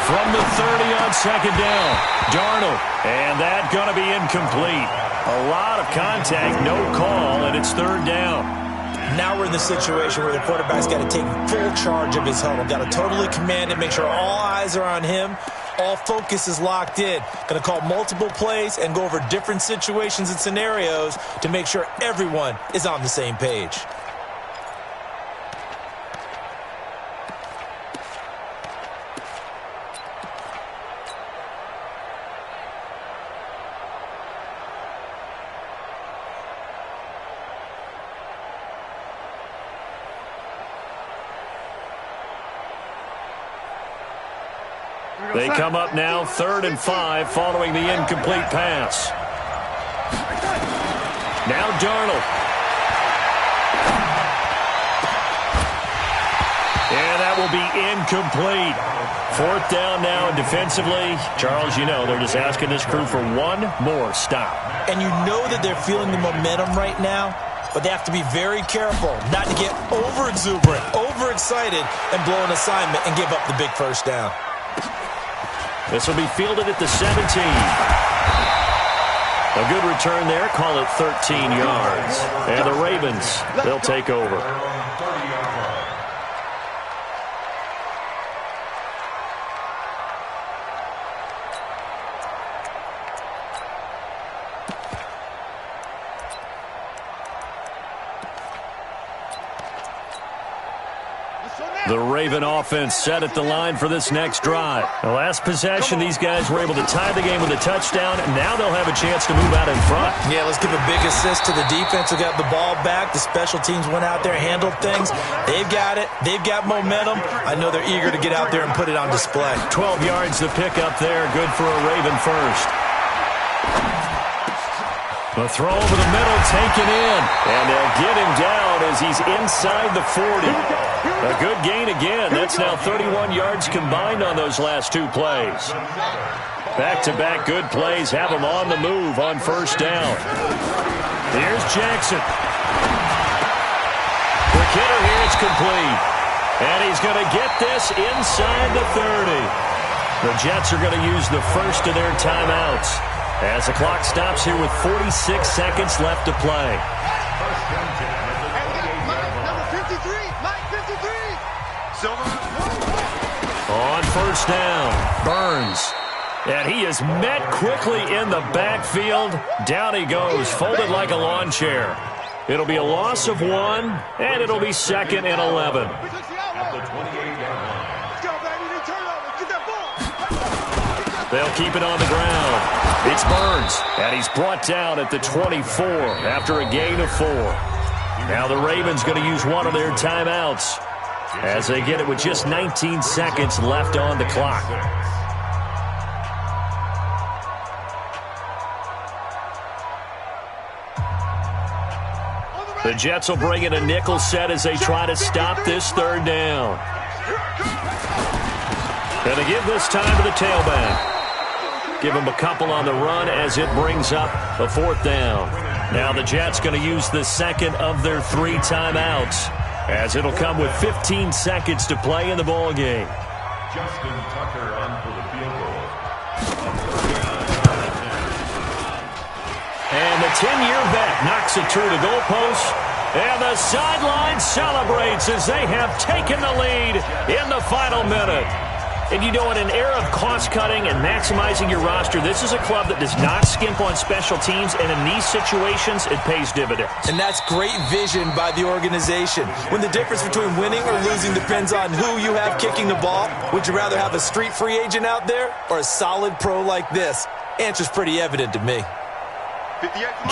C: From the 30 on second down, Darnold. And that going to be incomplete. A lot of contact, no call, and it's third down.
E: Now we're in the situation where the quarterback's got to take full charge of his huddle. Got to totally command it, make sure all eyes are on him. All focus is locked in. Going to call multiple plays and go over different situations and scenarios to make sure everyone is on the same page.
C: They come up now 3rd and 5 following the incomplete pass. Now Darnold. And that will be incomplete. 4th down now, and defensively, Charles, you know, they're just asking this crew for one more stop.
E: And you know that they're feeling the momentum right now, but they have to be very careful not to get over-exuberant, overexcited, and blow an assignment and give up the big first down.
C: This will be fielded at the 17. A good return there. Call it 13 yards. And the Ravens, they'll take over. The Raven offense set at the line for this next drive. The last possession, these guys were able to tie the game with a touchdown, and now they'll have a chance to move out in front.
E: Yeah, let's give a big assist to the defense who got the ball back. The special teams went out there, handled things. They've got it. They've got momentum. I know they're eager to get out there and put it on display.
C: 12 yards to pick up there. Good for a Raven first. The throw over the middle, taken in. And they'll get him down as he's inside the 40. A good gain again. That's now 31 yards combined on those last 2 plays. Back-to-back good plays have him on the move on first down. Here's Jackson. Quick hitter here, it's complete. And he's going to get this inside the 30. The Jets are going to use the first of their timeouts as the clock stops here with 46 seconds left to play. On first down, Burns. And he is met quickly in the backfield. Down he goes, folded like a lawn chair. It'll be a loss of 1, and it'll be 2nd and 11. They'll keep it on the ground. It's Burns, and he's brought down at the 24 after a gain of 4. Now the Ravens going to use one of their timeouts as they get it with just 19 seconds left on the clock. The Jets will bring in a nickel set as they try to stop this third down. Going to give this time to the tailback. Give him a couple on the run as it brings up a 4th down. Now the Jets going to use the second of their 3 timeouts, as it'll come with 15 seconds to play in the ball game.
B: Justin Tucker on for the field goal.
C: And the 10-year vet knocks it through the goalpost. And the sideline celebrates as they have taken the lead in the final minute. And you know, in an era of cost-cutting and maximizing your roster, this is a club that does not skimp on special teams, and in these situations, it pays dividends.
E: And that's great vision by the organization. When the difference between winning or losing depends on who you have kicking the ball, would you rather have a street free agent out there or a solid pro like this? Answer's pretty evident to me.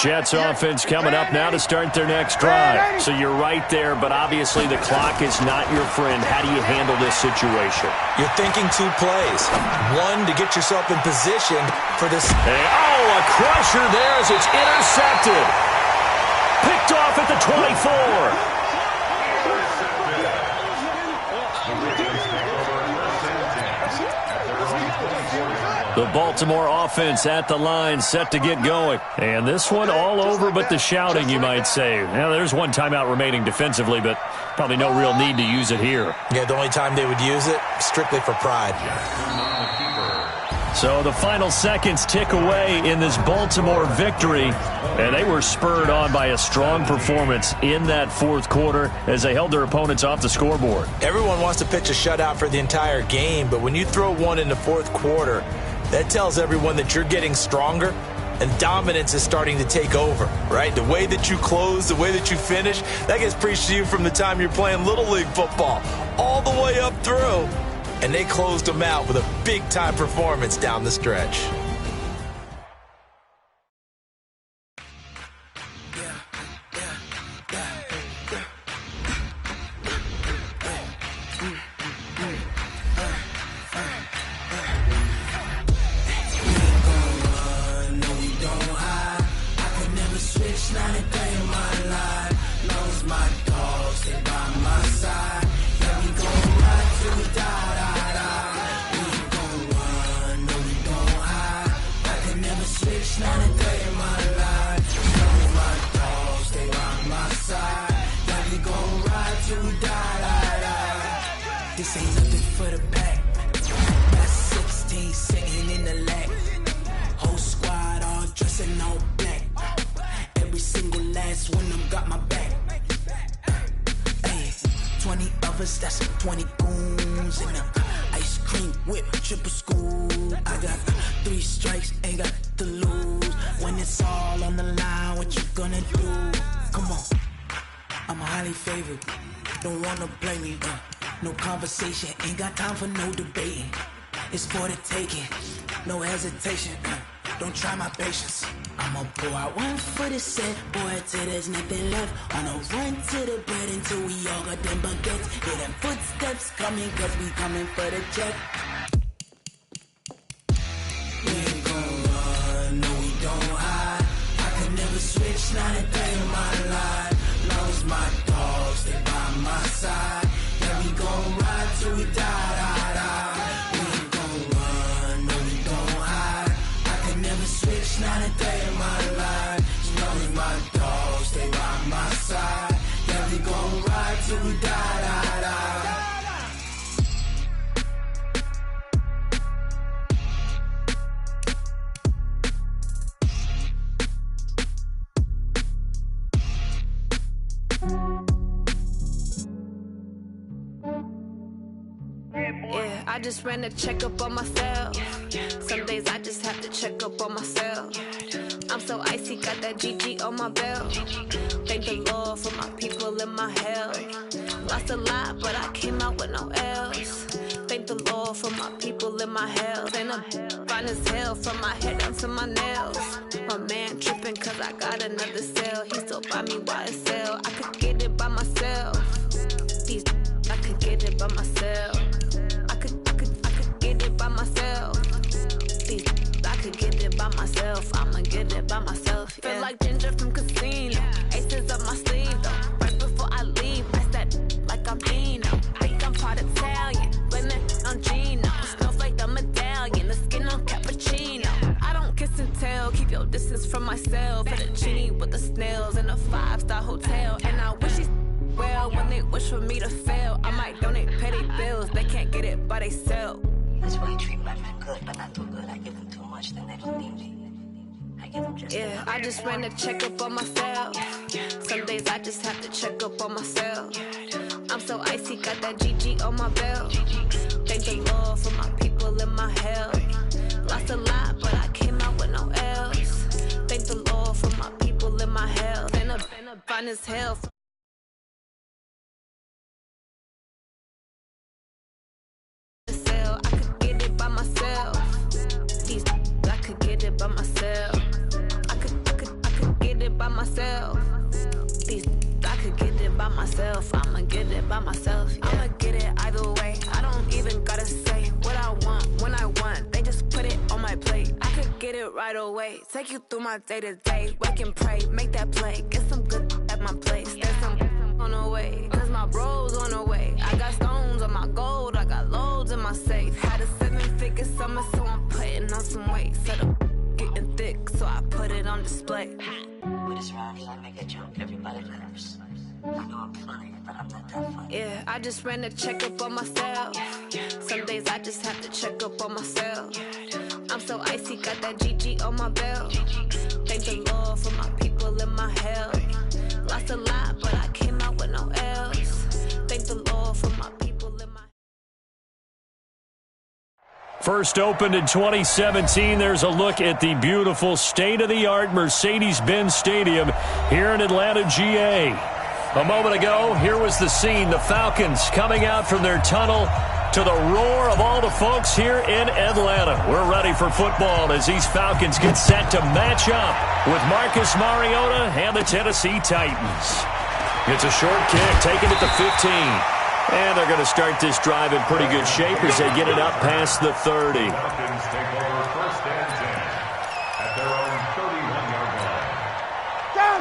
C: Jets offense coming up now to start their next drive. So you're right there, but obviously the clock is not your friend. How do you handle this situation?
E: You're thinking 2 plays. One, to get yourself in position for this.
C: Oh, a crusher there as it's intercepted. Picked off at the 24. The Baltimore offense at the line, set to get going. And this one all over but the shouting, you might say. Now, there's 1 timeout remaining defensively, but probably no real need to use it here.
E: Yeah, the only time they would use it, strictly for pride.
C: So the final seconds tick away in this Baltimore victory, and they were spurred on by a strong performance in that 4th quarter as they held their opponents off the scoreboard.
E: Everyone wants to pitch a shutout for the entire game, but when you throw one in the 4th quarter, that tells everyone that you're getting stronger and dominance is starting to take over, right? The way that you close, the way that you finish, that gets preached to you from the time you're playing Little League football all the way up through. And they closed them out with a big-time performance down the stretch.
F: This ain't nothing for the pack. That's 16 sitting in the lap. Whole squad all dressing all black. Every single last one of them got my back. Hey, 20 of us, that's 20 goons in the ice cream whip, triple scoop. I got 3 strikes, ain't got to lose. When it's all on the line, what you gonna do? Come on, I'm highly favored. Don't wanna play me, no conversation, ain't got time for no debating. It's for the taking, no hesitation. Don't try my patience. I'ma pour out one for the set, boy, till there's nothing left. On a run to the bread until we all got them baguettes. Hear them footsteps coming, cause we coming for the check. We ain't gon' run, no we don't hide. I could never switch, not a day in my life. Long as my dogs stay by my side. Yeah, we gon' ride till we die, die, die. We ain't gon' run, no we don't hide. I could never switch, not a day in my life. As long as my dogs stay by my side. Yeah, we gon' ride till we die, die, die.
G: Yeah, I just ran a checkup on myself. Some days I just have to check up on myself. I'm so icy, got that GG on my belt. Thank the Lord for my people and my health. Lost a lot, but I came out with no else. Thank the Lord for my people and my health. And I'm fine as hell from my head down to my nails. My man tripping cause I got another cell. He still buy me YSL. I could get it by myself. These I could get it by myself. I could get it by myself. These I could get it by myself. I'ma get it by myself. Yeah. Feel like Ginger from Casino. Aces up my sleeve though. Right before I leave, I said like I'm Dino. Think I'm part Italian, blaming on Gino. Snowflake the medallion, the skin on cappuccino. I don't kiss and tell. Keep your distance from myself. Put a genie with a snake. out when they wish for me to fail. I might donate petty bills, they can't get it by they sell.
H: That's why I treat my men good, but not too good. I give them too much, then they don't need me. I give them just enough.
G: I just ran a checkup on myself. Some days I just have to check up on myself. I'm so icy, got that GG on my belt. Thank the Lord for my people in my health. Lost a lot, but I came out with no else. Thank the Lord for my people in my health. Been a fine as hell. I could get it by myself. I could get it by myself. I could get it by myself. I could get it by myself. I'ma get it by myself. Yeah. I'ma get it either way. I don't even gotta say what I want when I want. They just put it on my plate. I could get it right away. Take you through my day to day. Work and pray, make that play. Get some good at my place. There's some on the way, cause my bros on the way. I got stones on my gold. I got loads in my safe. Had a 7-figure summer, so I'm putting on some weight. Set up getting thick, so I put it on display.
H: With this round, I make a joke, everybody laughs. I know I'm funny, but I'm not that funny.
G: Yeah, I just ran a checkup on myself. Some days I just have to check up on myself. I'm so icy, got that GG on my belt. Thank the Lord for my people in my health. Lost a lot, but I came out with no else. Thank the Lord for my people in my
C: First opened in 2017, there's a look at the beautiful state-of-the-art Mercedes-Benz Stadium here in Atlanta, GA. A moment ago, here was the scene, the Falcons coming out from their tunnel to the roar of all the folks here in Atlanta. We're ready for football as these Falcons get set to match up with Marcus Mariota and the Tennessee Titans. It's a short kick, taken at the 15. And they're going to start this drive in pretty good shape as they get it up past the 30.
B: Falcons take over first and 10 at their own 31-yard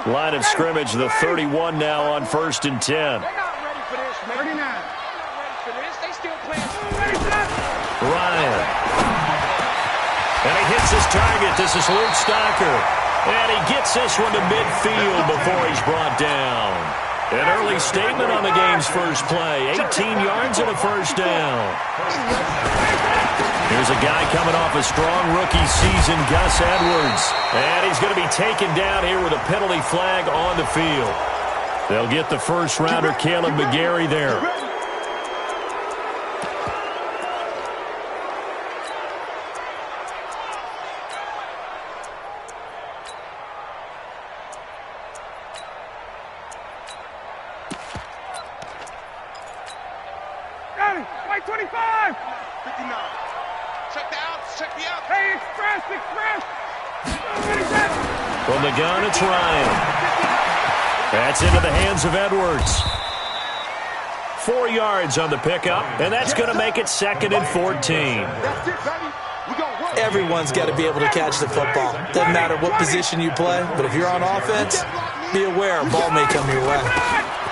B: line.
C: Line of scrimmage, the 31 now on first and 10.
D: They're not ready for this, man. 39. They're not ready for this. They still playing.
C: Ryan. And he hits his target. This is Luke Stocker. And he gets this one to midfield before he's brought down. An early statement on the game's first play. 18 yards and a first down. Here's a guy coming off a strong rookie season, Gus Edwards. And he's going to be taken down here with a penalty flag on the field. They'll get the first rounder, Caleb McGarry, there.
D: White 25. 59. Check the outs. Check the outs. Hey, express.
C: From the gun, it's Ryan. That's into the hands of Edwards. 4 yards on the pickup, and that's going to make it 2nd and 14.
E: Everyone's got to be able to catch the football. Doesn't matter what position you play, but if you're on offense, be aware a ball may come your way.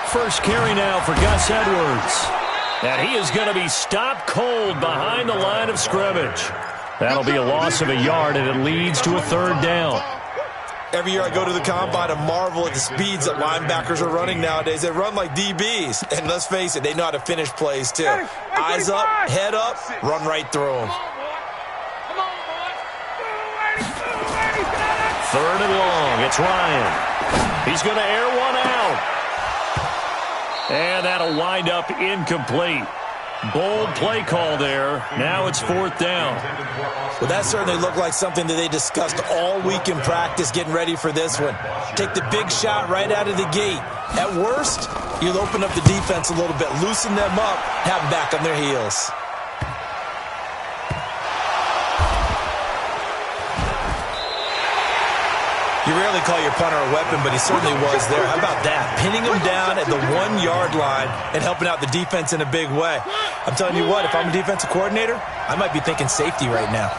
C: First carry now for Gus Edwards. And he is going to be stopped cold behind the line of scrimmage. That'll be a loss of a yard, and it leads to a 3rd down.
E: Every year I go to the combine and marvel at the speeds that linebackers are running nowadays. They run like DBs. And let's face it, they know how to finish plays too. Eyes up, head up, run right through them.
C: 3rd and long. It's Ryan. He's going to air one out. And that'll wind up incomplete. Bold play call there. Now it's 4th down.
E: Well, that certainly looked like something that they discussed all week in practice getting ready for this one. Take the big shot right out of the gate. At worst, you'll open up the defense a little bit, loosen them up, have them back on their heels. You rarely call your punter a weapon, but he certainly was there. How about that? Pinning him down at the 1-yard line and helping out the defense in a big way. I'm telling you what, if I'm a defensive coordinator, I might be thinking safety right now.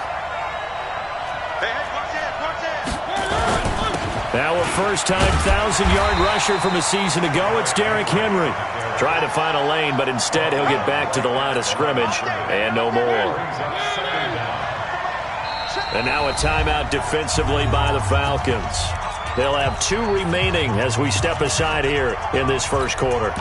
C: Now a first-time 1,000-yard rusher from a season ago, it's Derrick Henry. Trying to find a lane, but instead he'll get back to the line of scrimmage and no more. And now a timeout defensively by the Falcons. They'll have 2 remaining as we step aside here in this first quarter.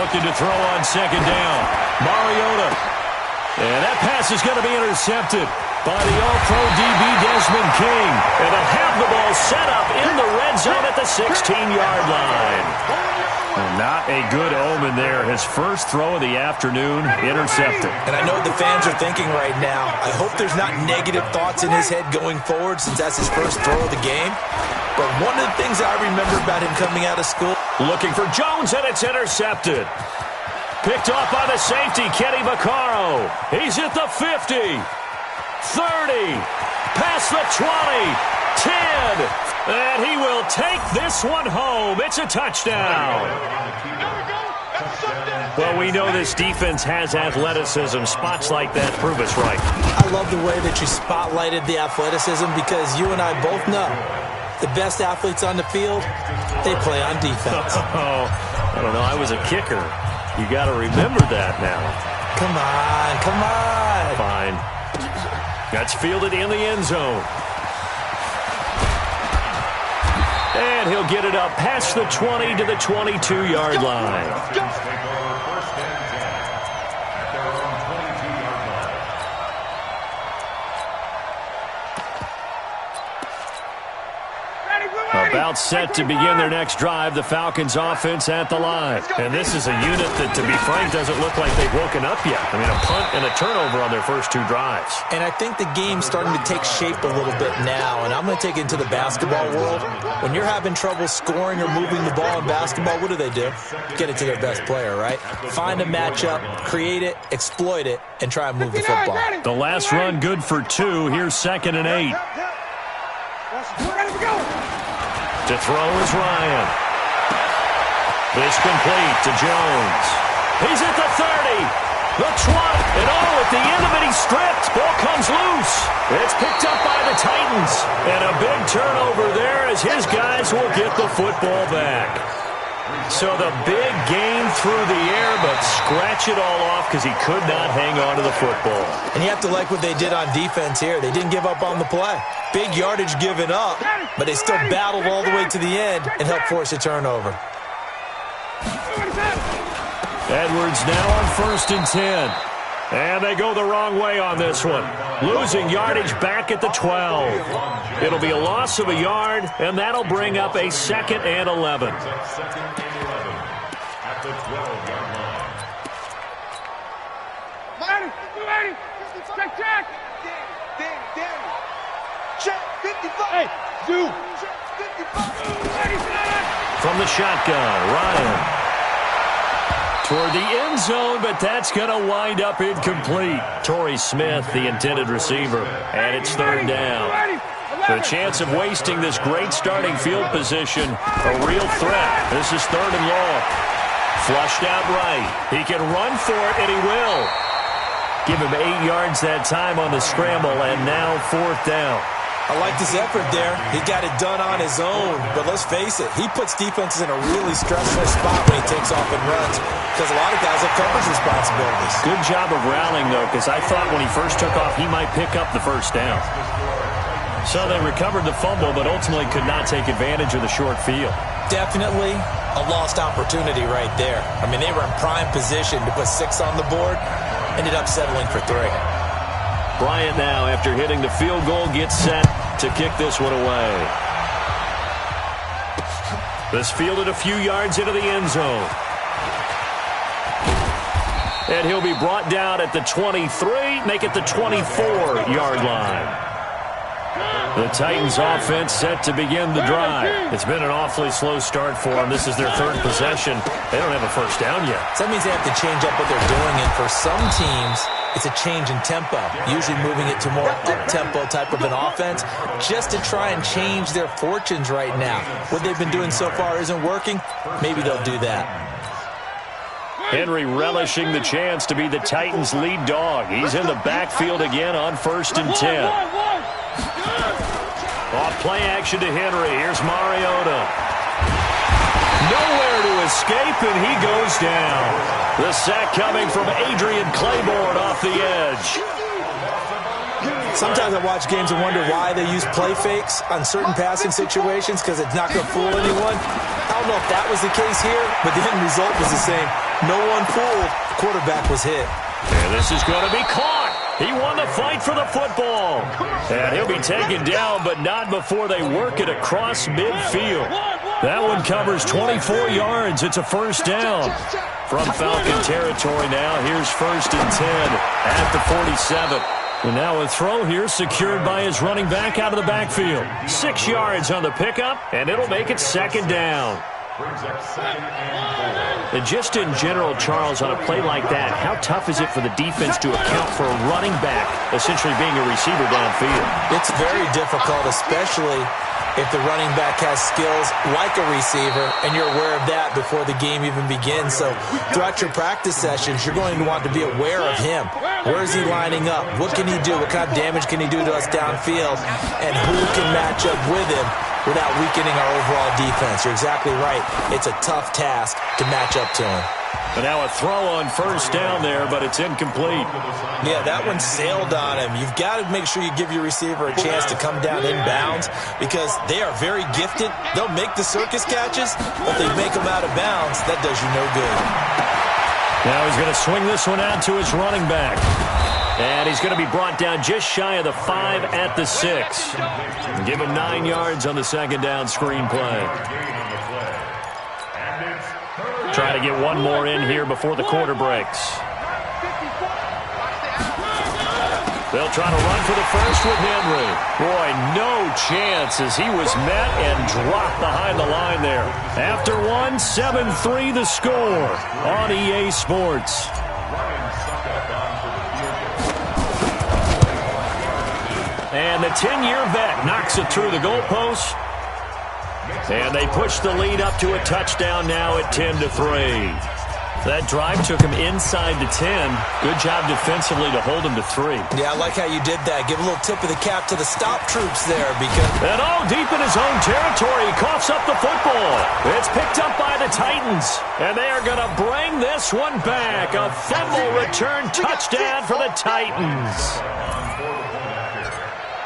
C: looking to throw on second down. Mariota. And that pass is going to be intercepted by the All-Pro DB Desmond King. And they'll have the ball set up in the red zone at the 16-yard line. Well, not a good omen there. His first throw of the afternoon, intercepted.
E: And I know the fans are thinking right now, I hope there's not negative thoughts in his head going forward since that's his first throw of the game. But one of the things I remember about him coming out of school.
C: Looking for Jones, and it's intercepted. Picked off by the safety, Kenny Vaccaro. He's at the 50, 30, past the 20, 10. And he will take this one home. It's a touchdown. Well, we know this defense has athleticism. Spots like that prove us right.
E: I love the way that you spotlighted the athleticism because you and I both know the best athletes on the field, they play on defense.
C: Oh, I don't know. I was a kicker. You got to remember that now.
E: Come on, come on.
C: Fine. That's fielded in the end zone. And he'll get it up past the 20 to the 22-yard line. About set to begin their next drive, the Falcons offense at the line. And this is a unit that, to be frank, doesn't look like they've woken up yet. I mean, a punt and a turnover on their first two drives.
E: And I think the game's starting to take shape a little bit now, and I'm going to take it into the basketball world. When you're having trouble scoring or moving the ball in basketball, what do? Get it to their best player, right? Find a matchup, create it, exploit it, and try and move the football.
C: The last run good for 2. Here's 2nd and 8. To throw is Ryan. This complete to Jones. He's at the 30, the 20, and at the end of it, he's stripped. Ball comes loose. It's picked up by the Titans. And a big turnover there as his guys will get the football back. So the big gain through the air, but scratch it all off because he could not hang on to the football.
E: And you have to like what they did on defense here. They didn't give up on the play. Big yardage given up, but they still battled all the way to the end and helped force a turnover.
C: Edwards now on 1st and 10. And they go the wrong way on this one. Losing yardage back at the 12. It'll be a loss of a yard, and that'll bring up a 2nd and 11.
B: At the 12-yard line.
D: Check. Check 55. Hey, do.
C: From the shotgun, Ryan. Toward the end zone, but that's going to wind up incomplete. Torrey Smith, the intended receiver, and it's 3rd down. The chance of wasting this great starting field position, a real threat. This is 3rd and long. Flushed out right. He can run for it, and he will. Give him 8 yards that time on the scramble, and now 4th down.
E: I like this effort there. He got it done on his own. But let's face it, he puts defenses in a really stressful spot when he takes off and runs because a lot of guys have coverage responsibilities.
C: Good job of rallying, though, because I thought when he first took off, he might pick up the 1st down. So they recovered the fumble, but ultimately could not take advantage of the short field.
E: Definitely a lost opportunity right there. I mean, they were in prime position to put 6 on the board, ended up settling for 3.
C: Bryant now, after hitting the field goal, gets set to kick this one away. This fielded a few yards into the end zone. And he'll be brought down at the 23, make it the 24-yard line. The Titans offense set to begin the drive. It's been an awfully slow start for them. This is their 3rd possession. They don't have a 1st down yet.
E: So that means they have to change up what they're doing, and for some teams, it's a change in tempo, usually moving it to more up-tempo type of an offense just to try and change their fortunes right now. What they've been doing so far isn't working. Maybe they'll do that.
C: Henry relishing the chance to be the Titans' lead dog. He's in the backfield again on 1st and 10. Off play action to Henry. Here's Mariota. Nowhere to escape, and he goes down. The sack coming from Adrian Claiborne off the edge.
E: Sometimes I watch games and wonder why they use play fakes on certain passing situations because it's not going to fool anyone. I don't know if that was the case here, but the end result was the same. No one fooled. Quarterback was hit.
C: And this is going to be caught. He won the fight for the football. And he'll be taken down, but not before they work it across midfield. That one covers 24 yards. It's a first down. From Falcon territory now, here's 1st and 10 at the 47. And now a throw here secured by his running back out of the backfield. 6 yards on the pickup, and it'll make it 2nd down. And just in general, Charles, on a play like that, how tough is it for the defense to account for a running back essentially being a receiver downfield?
E: It's very difficult, especially if the running back has skills like a receiver, and you're aware of that before the game even begins. So throughout your practice sessions, you're going to want to be aware of him. Where is he lining up? What can he do? What kind of damage can he do to us downfield? And who can match up with him without weakening our overall defense? You're exactly right. It's a tough task to match up to him.
C: And now a throw on 1st down there, but it's incomplete.
E: Yeah, that one sailed on him. You've got to make sure you give your receiver a chance to come down inbounds because they are very gifted. They'll make the circus catches, but if they make them out of bounds, that does you no good.
C: Now he's going to swing this one out to his running back. And he's going to be brought down just shy of the 5 at the 6. Give him 9 yards on the 2nd down screen play. Try to get one more in here before the quarter breaks. They'll try to run for the first with Henry. Boy, no chance as he was met and dropped behind the line there. After one, 7-3 the score on EA Sports. And the 10-year vet knocks it through the goalpost. And they push the lead up to a touchdown now at 10-3. That drive took him inside the 10. Good job defensively to hold him to 3.
E: Yeah, I like how you did that. Give a little tip of the cap to the stop troops there.
C: And deep in his own territory, he coughs up the football. It's picked up by the Titans. And they are going to bring this one back. A fumble return touchdown for the Titans.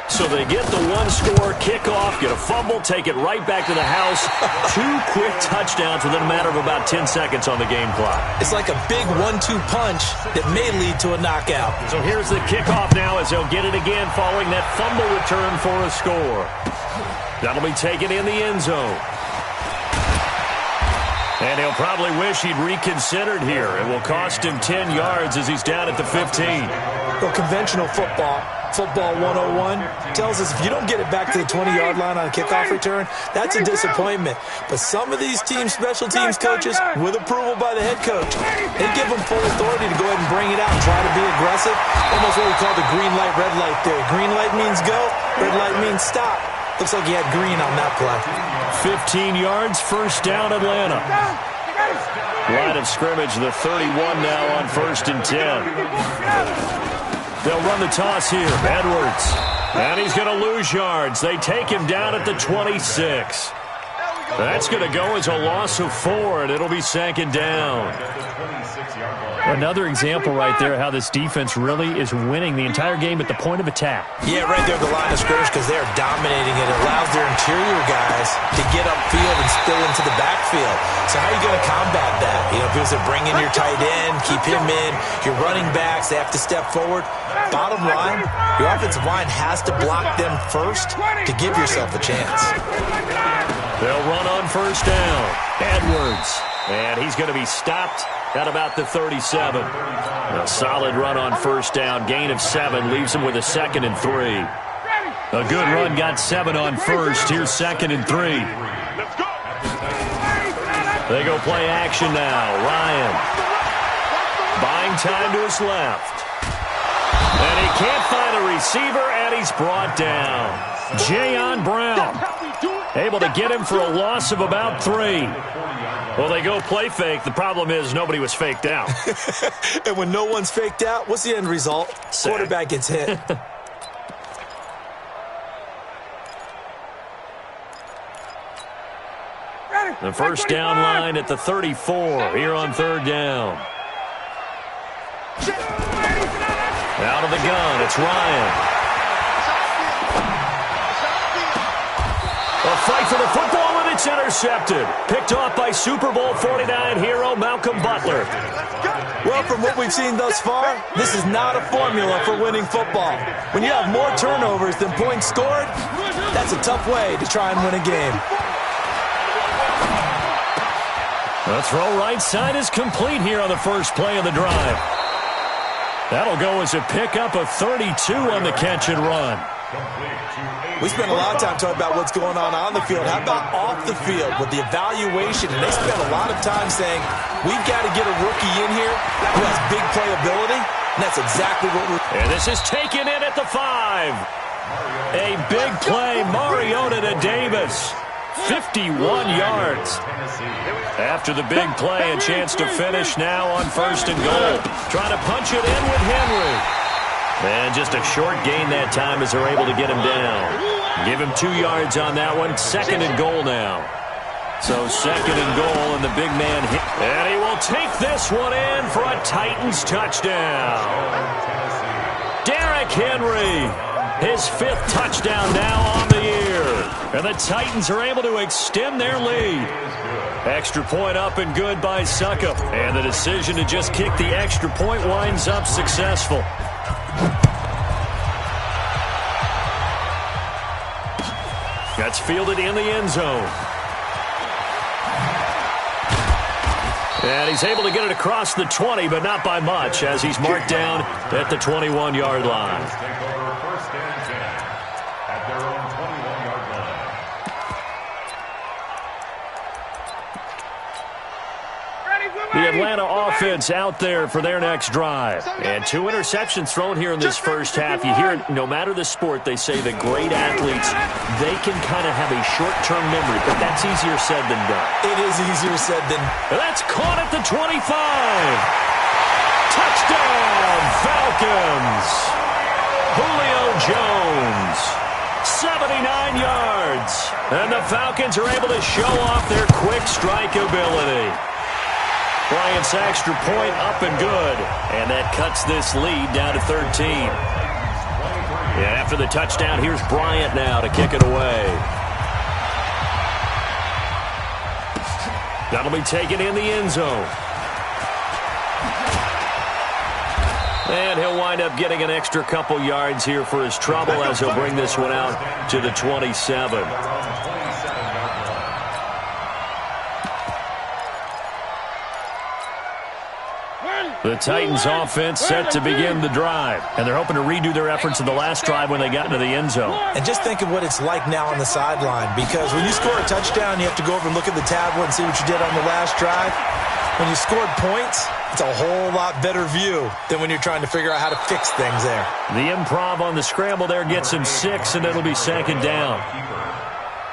C: So they get the one-score kickoff, get a fumble, take it right back to the house. 2 quick touchdowns within a matter of about 10 seconds on the game clock.
E: It's like a big 1-2 punch that may lead to a knockout.
C: So here's the kickoff now as they'll get it again following that fumble return for a score. That'll be taken in the end zone. And he'll probably wish he'd reconsidered here. It will cost him 10 yards as he's down at the 15.
E: Well, conventional football 101, tells us if you don't get it back to the 20-yard line on a kickoff return, that's a disappointment. But some of these teams, special teams coaches, with approval by the head coach, they give them full authority to go ahead and bring it out and try to be aggressive. Almost what we call the green light, red light theory. Green light means go, red light means stop. Looks like he had green on that play.
C: 15 yards, first down Atlanta. Line of scrimmage, the 31 now on 1st and 10. They'll run the toss here. Edwards. And he's going to lose yards. They take him down at the 26. That's going to go as a loss of 4, and it'll be 2nd down. Another example right there how this defense really is winning the entire game at the point of attack.
E: Yeah, right there at the line of scrimmage because they're dominating it. It allows their interior guys to get upfield and spill into the backfield. So how are you going to combat that? You know, if it was to bring in your tight end, keep him in, your running backs, they have to step forward. Bottom line, your offensive line has to block them first to give yourself a chance.
C: They'll run on first down. Edwards. And he's going to be stopped at about the 37. A solid run on first down. Gain of 7 leaves him with a 2nd and 3. A good run got 7 on first. Here's 2nd and 3. They go play action now. Ryan buying time to his left. And he can't find a receiver, and he's brought down. Jayon Brown able to get him for a loss of about 3. Well, they go play fake. The problem is nobody was faked out.
E: And when no one's faked out, what's the end result?
C: Sack.
E: Quarterback gets hit.
C: The first down line at the 34 here on 3rd down. Out of the gun, it's Ryan. fight for the football, and it's intercepted. Picked off by Super Bowl 49 hero Malcolm Butler.
E: Well, from what we've seen thus far, this is not a formula for winning football. When you have more turnovers than points scored, that's a tough way to try and win a game.
C: The throw right side is complete here on the first play of the drive. That'll go as a pickup of 32 on the catch and run.
E: We spent a lot of time talking about what's going on the field. How about off the field with the evaluation? And they spent a lot of time saying, we've got to get a rookie in here who has big playability, and that's exactly what we're...
C: And this is taken in at the 5. A big play, Mariota to Davis. 51 yards. After the big play, a chance to finish now on 1st and goal. Trying to punch it in with Henry. And just a short gain that time as they're able to get him down. Give him 2 yards on that one. 2nd and goal now. So 2nd and goal, and the big man hit. And he will take this one in for a Titans touchdown. Derrick Henry, his 5th touchdown now on the year. And the Titans are able to extend their lead. Extra point up and good by Suckup. And the decision to just kick the extra point winds up successful. That's fielded in the end zone. And he's able to get it across the 20, but not by much, as he's marked down at the 21-yard line.
B: First and 10 at their own 21-yard line.
C: The Atlanta offense out there for their next drive. And 2 interceptions thrown here in this first half. You hear it, no matter the sport, they say the great athletes, they can kind of have a short-term memory, but that's easier said than done.
E: It is easier said than...
C: That's caught at the 25. Touchdown, Falcons. Julio Jones, 79 yards. And the Falcons are able to show off their quick strike ability. Bryant's extra point up and good. And that cuts this lead down to 13. And after the touchdown, here's Bryant now to kick it away. That'll be taken in the end zone. And he'll wind up getting an extra couple yards here for his trouble as he'll bring this one out to the 27. The Titans offense set to begin the drive. And they're hoping to redo their efforts in the last drive when they got into the end zone.
E: And just think of what it's like now on the sideline. Because when you score a touchdown, you have to go over and look at the tablet and see what you did on the last drive. When you scored points, it's a whole lot better view than when you're trying to figure out how to fix things there.
C: The improv on the scramble there gets him 6, and it'll be 2nd down.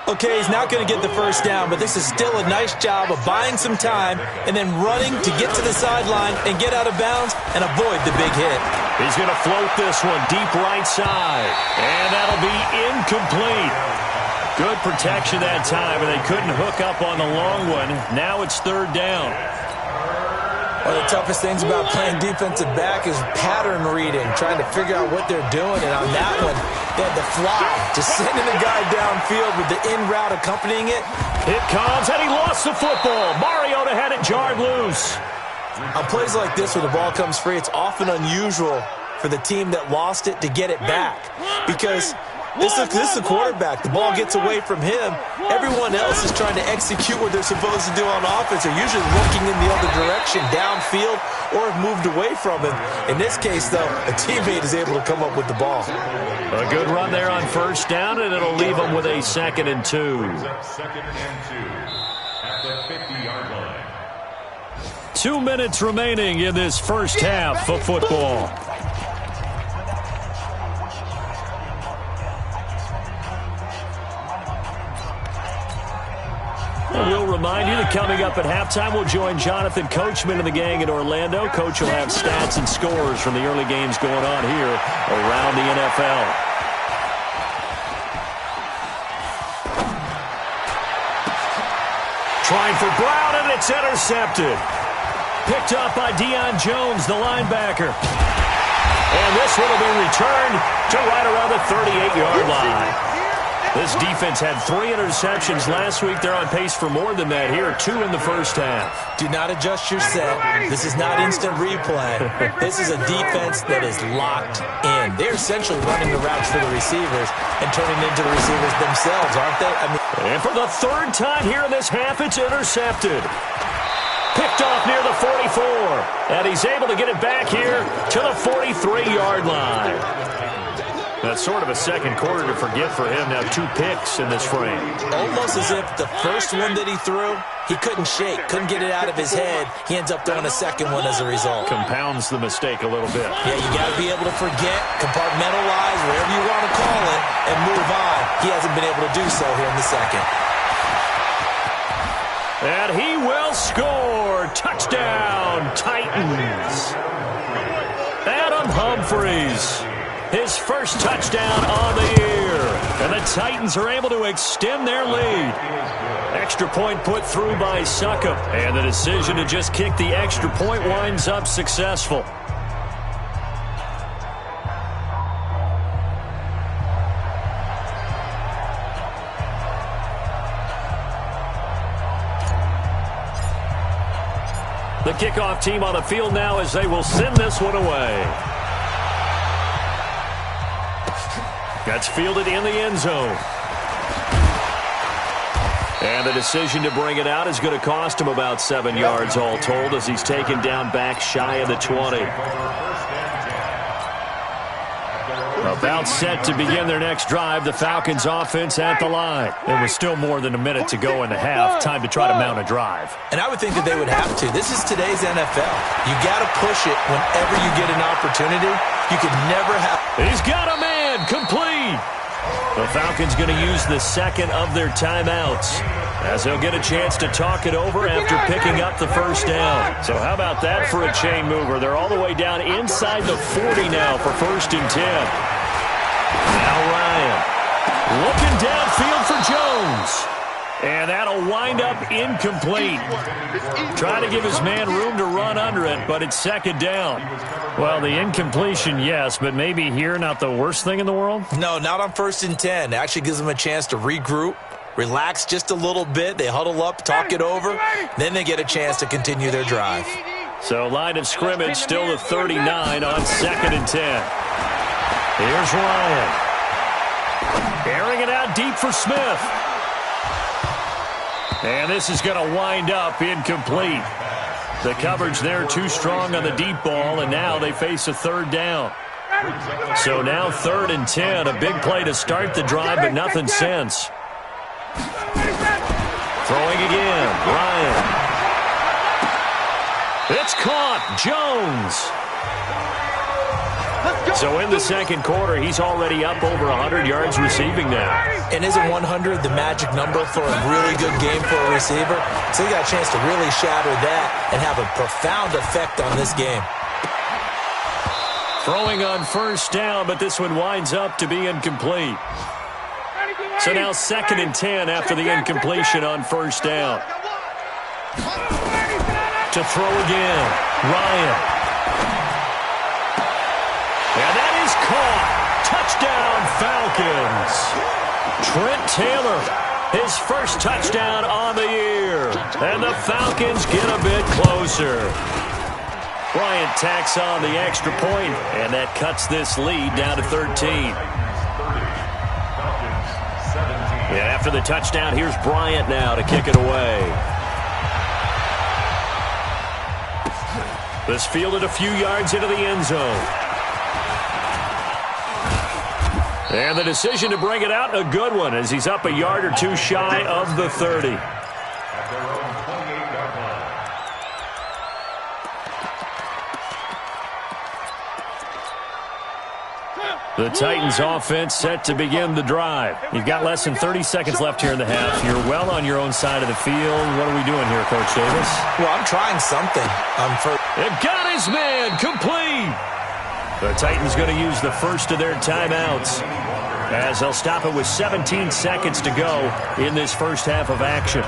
E: Okay, he's not going to get the first down, but this is still a nice job of buying some time and then running to get to the sideline and get out of bounds and avoid the big hit.
C: He's going to float this one deep right side, and that'll be incomplete. Good protection that time, and they couldn't hook up on the long one. Now it's 3rd down.
E: One of the toughest things about playing defensive back is pattern reading, trying to figure out what they're doing. And on that one, they had to fly, just sending the guy downfield with the in route accompanying it.
C: It comes, and he lost the football. Mariota had it jarred loose.
E: On plays like this where the ball comes free, it's often unusual for the team that lost it to get it back. Because this is the quarterback. The ball gets away from him. Everyone else is trying to execute what they're supposed to do on offense. They're usually looking in the other direction, downfield, or have moved away from him. In this case, though, a teammate is able to come up with the ball.
C: A good run there on 1st down, and it'll leave them with a 2nd and 2.
B: 2nd and 2 at the 50-yard line.
C: 2 minutes remaining in this first half of football. We'll remind you that coming up at halftime, we'll join Jonathan Coachman and the gang in Orlando. Coach will have stats and scores from the early games going on here around the NFL. Trying for Brown, and it's intercepted. Picked up by Deion Jones, the linebacker. And this one will be returned to right around the 38-yard line. This defense had 3 interceptions last week. They're on pace for more than that here, 2 in the first half.
E: Do not adjust your set. This is not instant replay. This is a defense that is locked in. They're essentially running the routes for the receivers and turning into the receivers themselves, aren't they?
C: And for the 3rd time here in this half, it's intercepted. Picked off near the 44. And he's able to get it back here to the 43-yard line. That's sort of a second quarter to forget for him. Now 2 picks in this frame.
E: Almost as if the first one that he threw, he couldn't shake, couldn't get it out of his head. He ends up throwing a second one as a result.
C: Compounds the mistake a little bit.
E: Yeah, you got to be able to forget, compartmentalize, whatever you want to call it, and move on. He hasn't been able to do so here in the second.
C: And he will score. Touchdown, Titans. Adam Humphries. His first touchdown on the year. And the Titans are able to extend their lead. Extra point put through by Succop. And the decision to just kick the extra point winds up successful. The kickoff team on the field now as they will send this one away. That's fielded in the end zone. And the decision to bring it out is going to cost him about 7 yards all told as he's taken down back shy of the 20. About set to begin their next drive, the Falcons offense at the line. There was still more than a minute to go in the half. Time to try to mount a drive.
E: And I would think that they would have to. This is today's NFL. You got to push it whenever you get an opportunity. You can never have...
C: He's got a man complete. The Falcons going to use the second of their timeouts as they'll get a chance to talk it over after picking up the first down. So how about that for a chain mover? They're all the way down inside the 40 now for 1st and 10. Now Ryan looking downfield for Jones. And that'll wind up incomplete. Trying to give his man room to run under it, but it's 2nd down. Well, the incompletion, yes, but maybe here not the worst thing in the world?
E: No, not on 1st and 10. It actually gives them a chance to regroup, relax just a little bit. They huddle up, talk it over. Then they get a chance to continue their drive.
C: So line of scrimmage still the 39 on 2nd and 10. Here's Ryan. Airing it out deep for Smith. And this is going to wind up incomplete. The coverage there too strong on the deep ball, and now they face a 3rd down. So now 3rd and 10, a big play to start the drive, but nothing since. Throwing again, Ryan. It's caught, Jones. So in the second quarter, he's already up over 100 yards receiving now.
E: And isn't 100 the magic number for a really good game for a receiver? So he got a chance to really shatter that and have a profound effect on this game.
C: Throwing on 1st down, but this one winds up to be incomplete. So now 2nd and 10 after the incompletion on 1st down. To throw again, Ryan. And that is caught. Touchdown, Falcons. Trent Taylor, his first touchdown on the year. And the Falcons get a bit closer. Bryant tacks on the extra point, and that cuts this lead down to 13. Yeah, after the touchdown, here's Bryant now to kick it away. This fielded a few yards into the end zone. And the decision to bring it out, a good one, as he's up a yard or two shy of the 30. The Titans offense set to begin the drive. You've got less than 30 seconds left here in the half. You're well on your own side of the field. What are we doing here, Coach Davis?
E: Well, I'm trying something.
C: It got his man complete. The Titans going to use the first of their timeouts as they'll stop it with 17 seconds to go in this first half of action.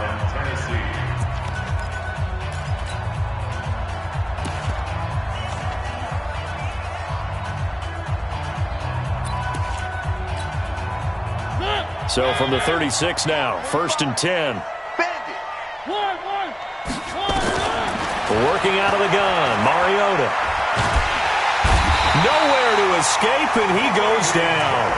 C: So from the 36 now, 1st and 10. Working out of the gun, Mariota. Nowhere to escape, and he goes down.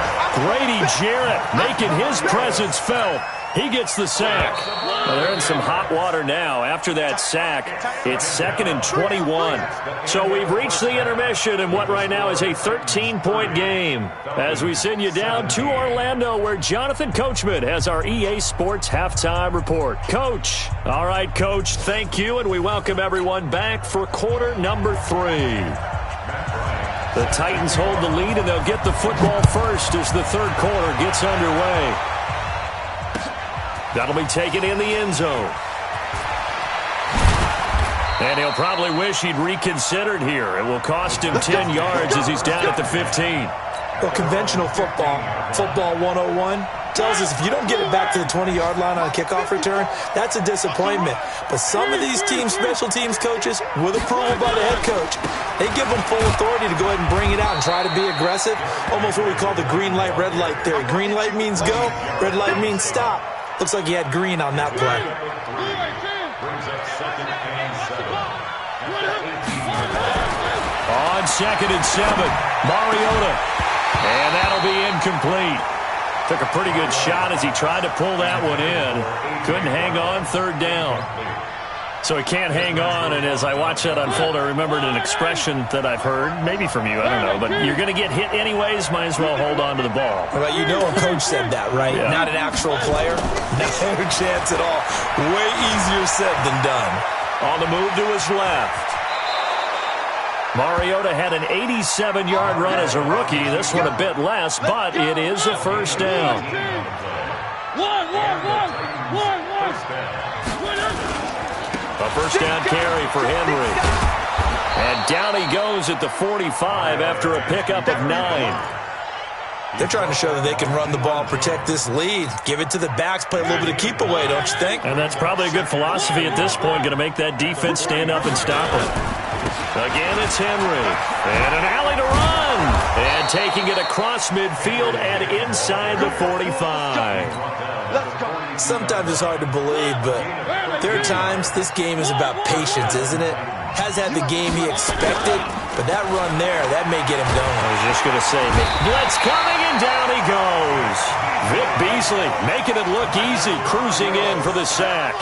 C: Grady Jarrett making his presence felt. He gets the sack. Well, they're in some hot water now. After that sack, it's 2nd and 21. So we've reached the intermission in what right now is a 13-point game. As we send you down to Orlando, where Jonathan Coachman has our EA Sports halftime report. Coach. All right, Coach, thank you, and we welcome everyone back for quarter number 3. The Titans hold the lead, and they'll get the football first as the third quarter gets underway. That'll be taken in the end zone. And he'll probably wish he'd reconsidered here. It will cost him 10 yards as he's down at the 15.
E: Well, conventional football 101, tells us if you don't get it back to the 20-yard line on a kickoff return, that's a disappointment. But some of these teams, special teams coaches, with approval by the head coach, they give them full authority to go ahead and bring it out and try to be aggressive. Almost what we call the green light, red light theory. Green light means go, red light means stop. Looks like he had green on that play.
C: On 2nd and 7, Mariota. And that'll be incomplete. Took a pretty good shot as he tried to pull that one in. Couldn't hang on, 3rd down. So he can't hang on, and as I watch that unfold, I remembered an expression that I've heard, maybe from you, I don't know, but you're going to get hit anyways, might as well hold on to the ball.
E: Well, you know a coach said that, right? Yeah. Not an actual player. No chance at all. Way easier said than done.
C: On the move to his left. Mariota had an 87-yard run as a rookie. This one a bit less, but it is a first down. A first down carry for Henry. And down he goes at the 45 after a pickup of 9.
E: They're trying to show that they can run the ball, protect this lead, give it to the backs, play a little bit of keep away, don't you think?
C: And that's probably a good philosophy at this point, going to make that defense stand up and stop it. Again, it's Henry. And an alley to run. And taking it across midfield and inside the 45.
E: Sometimes it's hard to believe, but there are times this game is about patience, isn't it? Has had the game he expected, but that run there, that may get him going.
C: I was just going to say, blitz coming, and down he goes. Vic Beasley making it look easy, cruising in for the sack.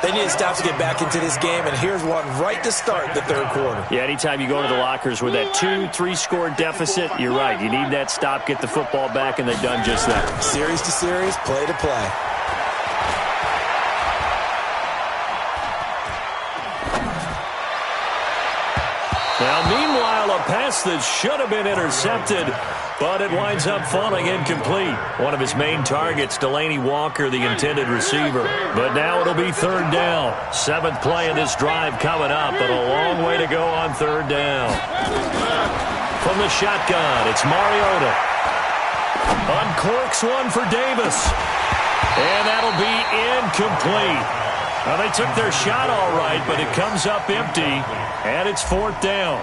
E: They need to stop to get back into this game, and here's one right to start the third quarter.
C: Yeah, anytime you go to the lockers with that 2-3 score deficit, you're right. You need that stop, get the football back, and they've done just that.
E: Series to series, play to play.
C: Now, meanwhile, a pass that should have been intercepted, but it winds up falling incomplete. One of his main targets, Delaney Walker, the intended receiver. But now it'll be 3rd down. 7th play of this drive coming up, but a long way to go on 3rd down. From the shotgun, it's Mariota. Uncorks one for Davis. And that'll be incomplete. Well, they took their shot all right, but it comes up empty, and it's 4th down.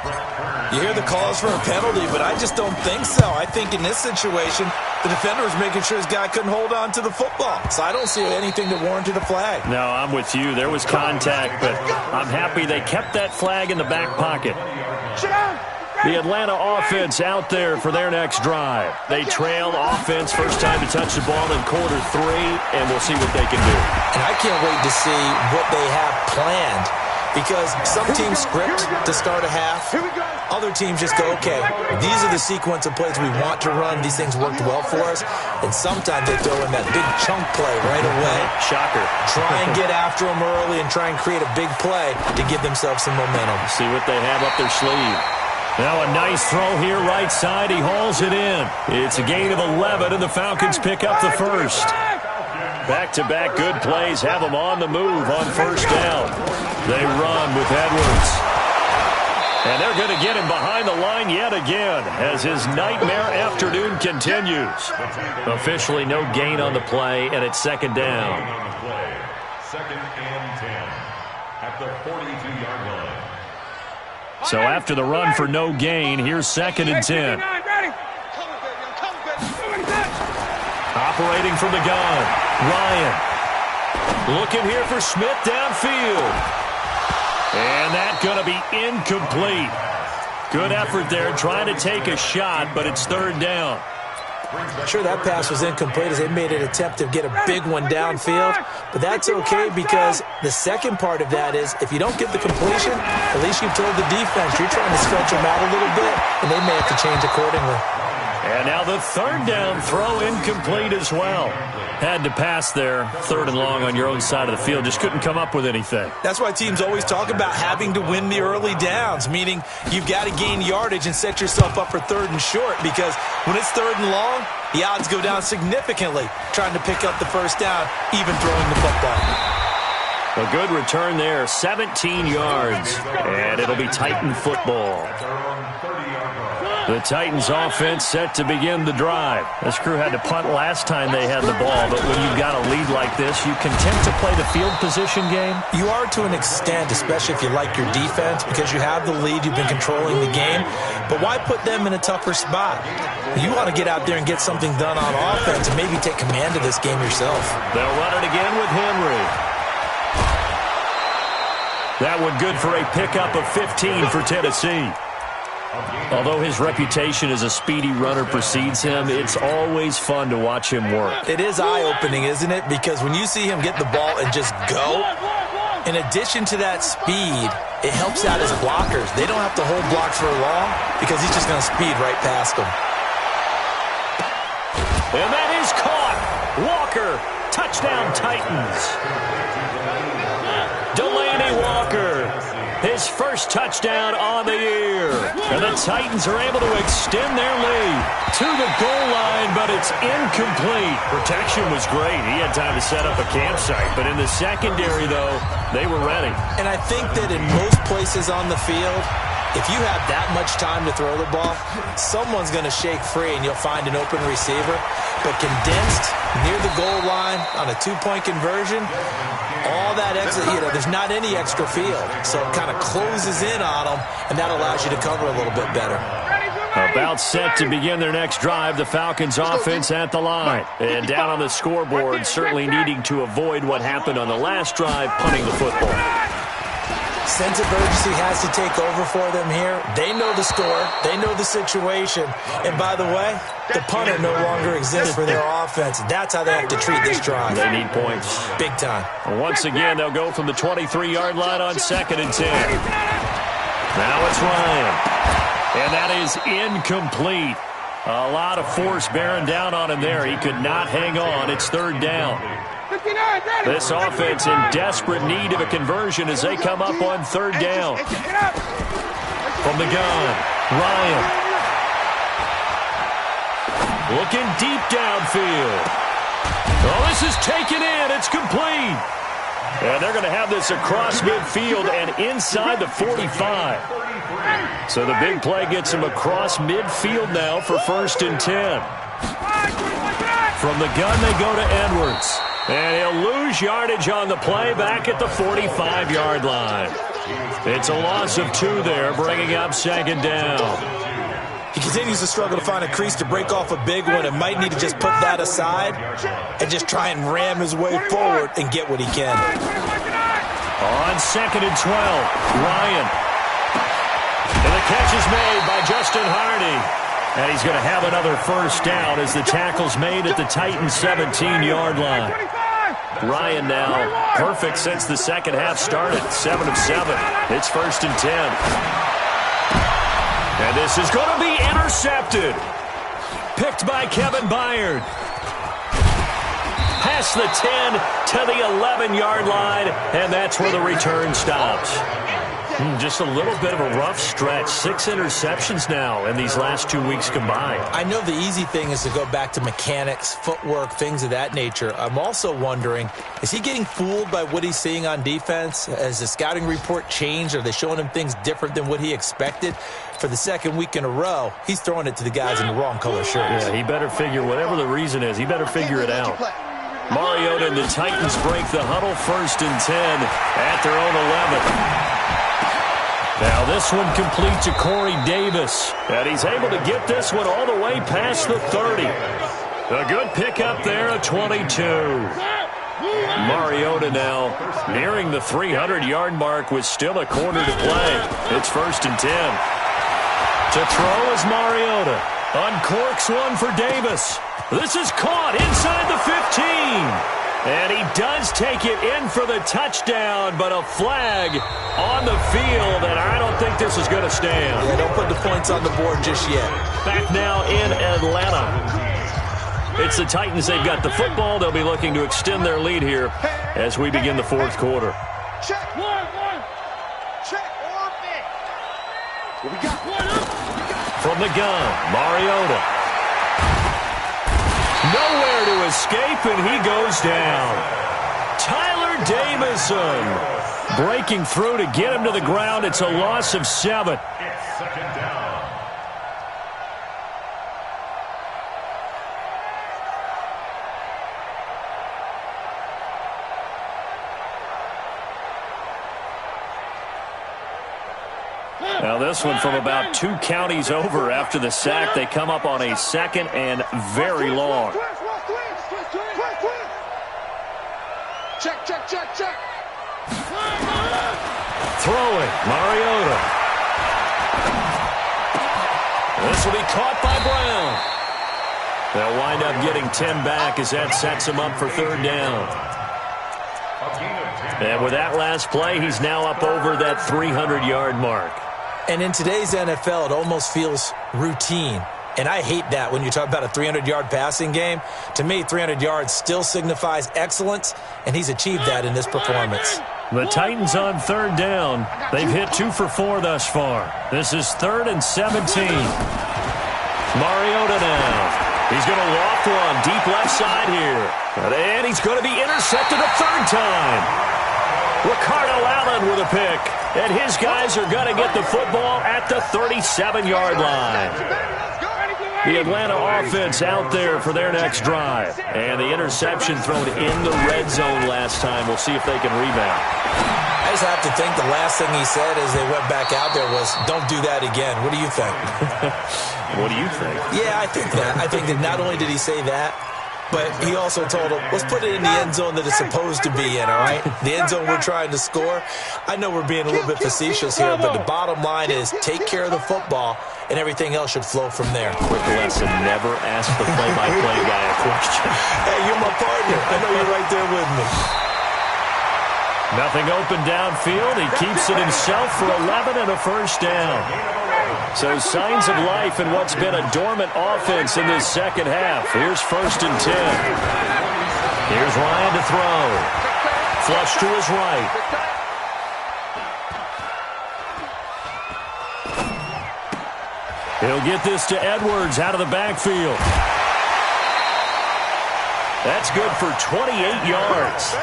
E: You hear the calls for a penalty, but I just don't think so. I think in this situation, the defender was making sure his guy couldn't hold on to the football. So I don't see anything that warranted a flag.
C: No, I'm with you. There was contact, but I'm happy they kept that flag in the back pocket. The Atlanta offense out there for their next drive. They trail offense, first time to touch the ball in quarter 3, and we'll see what they can do.
E: And I can't wait to see what they have planned, because some teams script to start a half. Other teams just go, okay, these are the sequence of plays we want to run. These things worked well for us. And sometimes they throw in that big chunk play right away.
C: Shocker.
E: Try and get after them early and try and create a big play to give themselves some momentum.
C: See what they have up their sleeve. Now a nice throw here right side. He hauls it in. It's a gain of 11, and the Falcons pick up the first. Back-to-back good plays have them on the move on 1st down. They run with Edwards. And they're going to get him behind the line yet again as his nightmare afternoon continues. Officially no gain on the play, and it's 2nd down.
B: 2nd and 10 at the 42-yard line.
C: So after the run for no gain, here's 2nd and 10. Operating from the gun, Ryan. Looking here for Smith downfield. And that's going to be incomplete. Good effort there trying to take a shot, but it's third down.
E: Sure, that pass was incomplete as they made an attempt to get a big one downfield, but that's okay because the second part of that is if you don't get the completion, at least you've told the defense you're trying to stretch them out a little bit, and they may have to change accordingly.
C: And now the third down throw incomplete as well. Had to pass there, third and long on your own side of the field. Just couldn't come up with anything.
E: That's why teams always talk about having to win the early downs, meaning you've got to gain yardage and set yourself up for third and short because when it's third and long, the odds go down significantly trying to pick up the first down, even throwing the football.
C: A good return there, 17 yards, and it'll be Titan football. The Titans offense set to begin the drive. This crew had to punt last time they had the ball, but when you've got a lead like this, you content to play the field position game?
E: You are to an extent, especially if you like your defense, because you have the lead, you've been controlling the game. But why put them in a tougher spot? You want to get out there and get something done on offense and maybe take command of this game yourself.
C: They'll run it again with Henry. That one good for a pickup of 15 for Tennessee. Although his reputation as a speedy runner precedes him, it's always fun to watch him work.
E: It is eye-opening, isn't it? Because when you see him get the ball and just go, in addition to that speed, it helps out his blockers. They don't have to hold blocks for long because he's just going to speed right past them.
C: And that is caught. Walker, touchdown Titans. Delaney Walker, his first touchdown on the year. And the Titans are able to extend their lead to the goal line, but it's incomplete. Protection was great. He had time to set up a campsite. But in the secondary, though, they were ready.
E: And I think that in most places on the field, if you have that much time to throw the ball, someone's going to shake free and you'll find an open receiver. But condensed near the goal line on a two-point conversion, all that extra, there's not any extra field. So it kind of closes in on them, and that allows you to cover a little bit better.
C: About set to begin their next drive, the Falcons offense at the line. And down on the scoreboard, certainly needing to avoid what happened on the last drive, punting the football.
E: Sense of urgency has to take over for them here. They know the score. They know the situation. And by the way, the punter no longer exists for their offense. That's how they have to treat this drive.
C: They need points.
E: Big time.
C: And once again, they'll go from the 23-yard line on 2nd and 10. Now it's Ryan. And that is incomplete. A lot of force bearing down on him there. He could not hang on. It's third down. This offense in desperate need of a conversion as they come up on third down. From the gun, Ryan. Looking deep downfield. Oh, this is taken in. It's complete. And they're going to have this across midfield and inside the 45. So the big play gets him across midfield now for 1st and 10. From the gun, they go to Edwards. And he'll lose yardage on the play back at the 45-yard line. It's a loss of 2 there, bringing up 2nd down.
E: He continues to struggle to find a crease to break off a big one and might need to just put that aside and just try and ram his way forward and get what he can.
C: On 2nd and 12, Ryan. And the catch is made by Justin Hardy. And he's going to have another first down as the tackle's made at the Titans' 17-yard line. Ryan now perfect since the second half started, 7 of 7. It's 1st and 10. And this is going to be intercepted. Picked by Kevin Byard. Past the 10 to the 11-yard line, and that's where the return stops. Just a little bit of a rough stretch. 6 interceptions now in these last 2 weeks combined.
E: I know the easy thing is to go back to mechanics, footwork, things of that nature. I'm also wondering, is he getting fooled by what he's seeing on defense? Has the scouting report changed? Are they showing him things different than what he expected? For the second week in a row, he's throwing it to the guys in the wrong color shirts.
C: Yeah, he better figure, whatever the reason is, he better figure it out. Mariota and the Titans break the huddle, 1st and 10 at their own 11. Now this one complete to Corey Davis. And he's able to get this one all the way past the 30. A good pickup there at 22. Mariota now nearing the 300-yard mark with still a quarter to play. It's 1st and 10. To throw is Mariota. Uncorks one for Davis. This is caught inside the 15. And he does take it in for the touchdown, but a flag on the field, and I don't think this is going to stand.
E: Yeah, don't put the points on the board just yet.
C: Back now in Atlanta. It's the Titans. They've got the football. They'll be looking to extend their lead here as we begin the 4th quarter.
D: Check. Check. What we got?
C: From the gun, Mariota. Nowhere to escape, and he goes down. Tyler Davison breaking through to get him to the ground. It's a loss of 7.
B: It's 2nd down.
C: Now this one from about 2 counties over after the sack. They come up on a 2nd and very long.
D: Check.
C: Throwing, Mariota. This will be caught by Brown. They'll wind up getting 10 back as that sets him up for 3rd down. And with that last play, he's now up over that 300-yard mark.
E: And in today's NFL, it almost feels routine. And I hate that when you talk about a 300-yard passing game. To me, 300 yards still signifies excellence, and he's achieved that in this performance.
C: The Titans on 3rd down. They've hit 2 for 4 thus far. This is 3rd and 17. Mariota now. He's going to loft one deep left side here. And he's going to be intercepted a 3rd time. Ricardo Allen with a pick. And his guys are going to get the football at the 37-yard line. The Atlanta offense out there for their next drive. And the interception thrown in the red zone last time. We'll see if they can rebound.
E: I just have to think the last thing he said as they went back out there was, don't do that again. What do you think?
C: What do you think?
E: Yeah, I think that. I think that not only did he say that, but he also told him, let's put it in the end zone that it's supposed to be in, all right? The end zone we're trying to score. I know we're being a little bit facetious here, but the bottom line is take care of the football, and everything else should flow from there.
C: Quick lesson, never ask the play-by-play guy a question.
E: Hey, you're my partner. I know you're right there with me.
C: Nothing open downfield. He keeps it himself for 11 and a 1st down. So signs of life in what's been a dormant offense in this 2nd half. Here's 1st and 10. Here's Ryan to throw. Flush to his right. He'll get this to Edwards out of the backfield. That's good for 28 yards.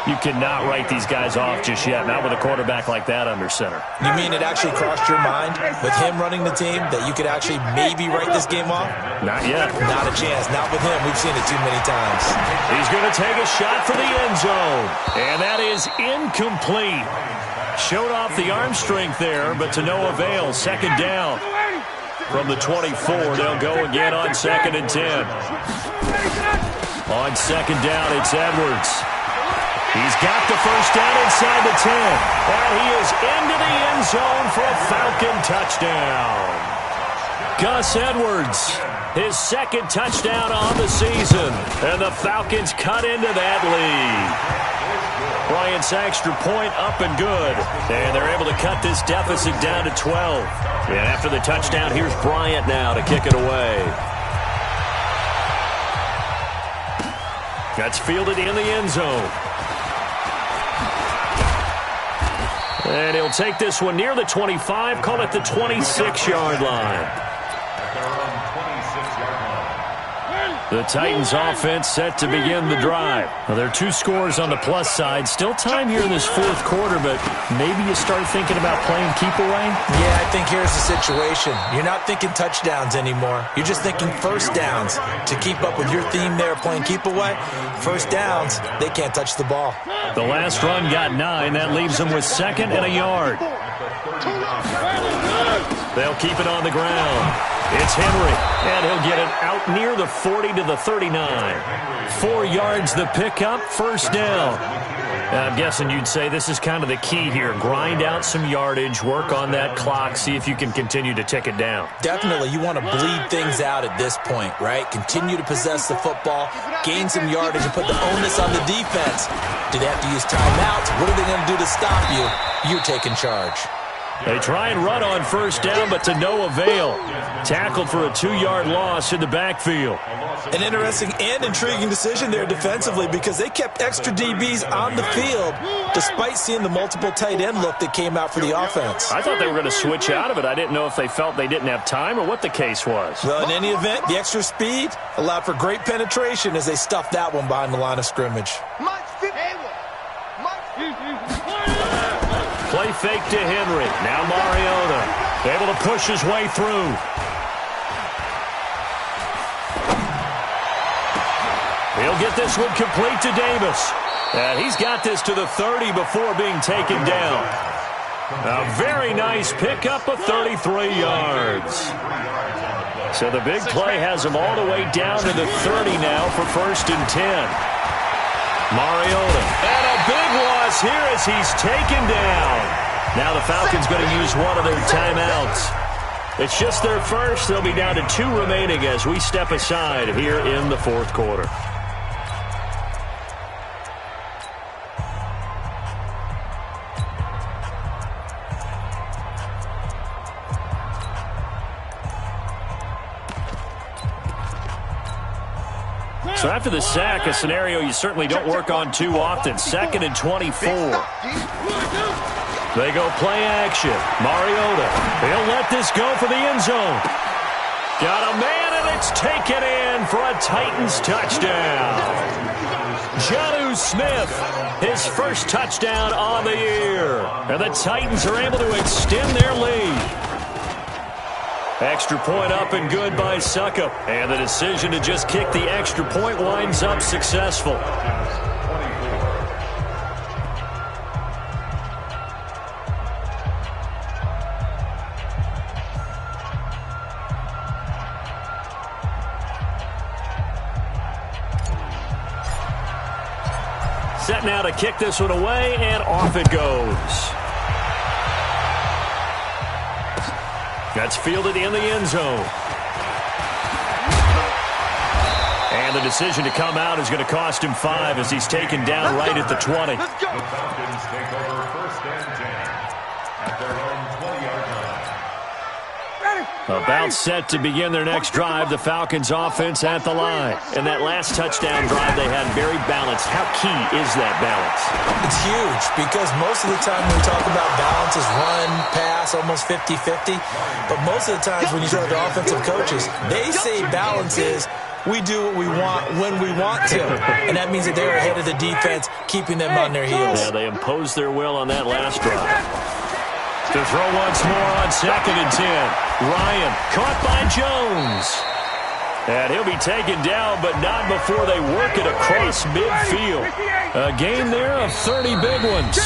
C: You cannot write these guys off just yet, not with a quarterback like that under center.
E: You mean it actually crossed your mind with him running the team that you could actually maybe write this game off?
C: Not yet.
E: Not a chance. Not with him. We've seen it too many times.
C: He's going to take a shot for the end zone, and that is incomplete. Showed off the arm strength there, but to no avail. 2nd down from the 24. They'll go again on 2nd and 10. On 2nd down, it's Edwards. He's got the 1st down inside the 10. And he is into the end zone for a Falcon touchdown. Gus Edwards, his 2nd touchdown on the season. And the Falcons cut into that lead. Bryant's extra point up and good. And they're able to cut this deficit down to 12. And after the touchdown, here's Bryant now to kick it away. That's fielded in the end zone. And he'll take this one near the 25, call it the 26-yard line. The Titans offense set to begin the drive. Now, there are 2 scores on the plus side. Still time here in this 4th quarter, but maybe you start thinking about playing keep away?
E: Yeah, I think here's the situation. You're not thinking touchdowns anymore. You're just thinking 1st downs. To keep up with your theme there, playing keep away, 1st downs, they can't touch the ball.
C: The last run got 9. That leaves them with 2nd and a yard. They'll keep it on the ground. It's Henry, and he'll get it out near the 40 to the 39. 4 yards the pickup, first down. I'm guessing you'd say this is kind of the key here. Grind out some yardage, work on that clock, see if you can continue to tick it down.
E: Definitely. You want to bleed things out at this point, right? Continue to possess the football, gain some yardage, and put the onus on the defense. Do they have to use timeouts? What are they going to do to stop you? You're taking charge.
C: They try and run on first down, but to no avail. Tackled for a 2-yard loss in the backfield.
E: An interesting and intriguing decision there defensively because they kept extra DBs on the field despite seeing the multiple tight end look that came out for the offense.
C: I thought they were going to switch out of it. I didn't know if they felt they didn't have time or what the case was.
E: Well, in any event, the extra speed allowed for great penetration as they stuffed that one behind the line of scrimmage.
C: Play fake to Henry. Now Mariota able to push his way through. He'll get this one complete to Davis. And he's got this to the 30 before being taken down. A very nice pickup of 33 yards. So the big play has him all the way down to the 30 now for 1st and 10. Mariota. And a big loss here as he's taken down. Now the Falcons going to use one of their timeouts. It's just their first. They'll be down to 2 remaining as we step aside here in the 4th quarter. So after the sack, a scenario you certainly don't work on too often. 2nd and 24. They go play action. Mariota. He'll let this go for the end zone. Got a man, and it's taken in for a Titans touchdown. Jonnu Smith, his first touchdown on the year. And the Titans are able to extend their lead. Extra point up and good by Succop. And the decision to just kick the extra point winds up successful. Set now to kick this one away, and off it goes. That's fielded in the end zone. And the decision to come out is going to cost him 5 as he's taken down right at the 20.
B: The Falcons take over 1st and 10 at their own 20-yard line.
C: About set to begin their next drive, the Falcons offense at the line. And that last touchdown drive they had very balanced. How key is that balance?
E: It's huge because most of the time when we talk about balance is run, pass, almost 50-50. But most of the times when you talk to offensive coaches, they say balance is we do what we want when we want to. And that means that they're ahead of the defense, keeping them on their heels.
C: Yeah, they imposed their will on that last drive. To throw once more on 2nd and 10. Ryan caught by Jones. And he'll be taken down, but not before they work it across midfield. A game there of 30 big ones.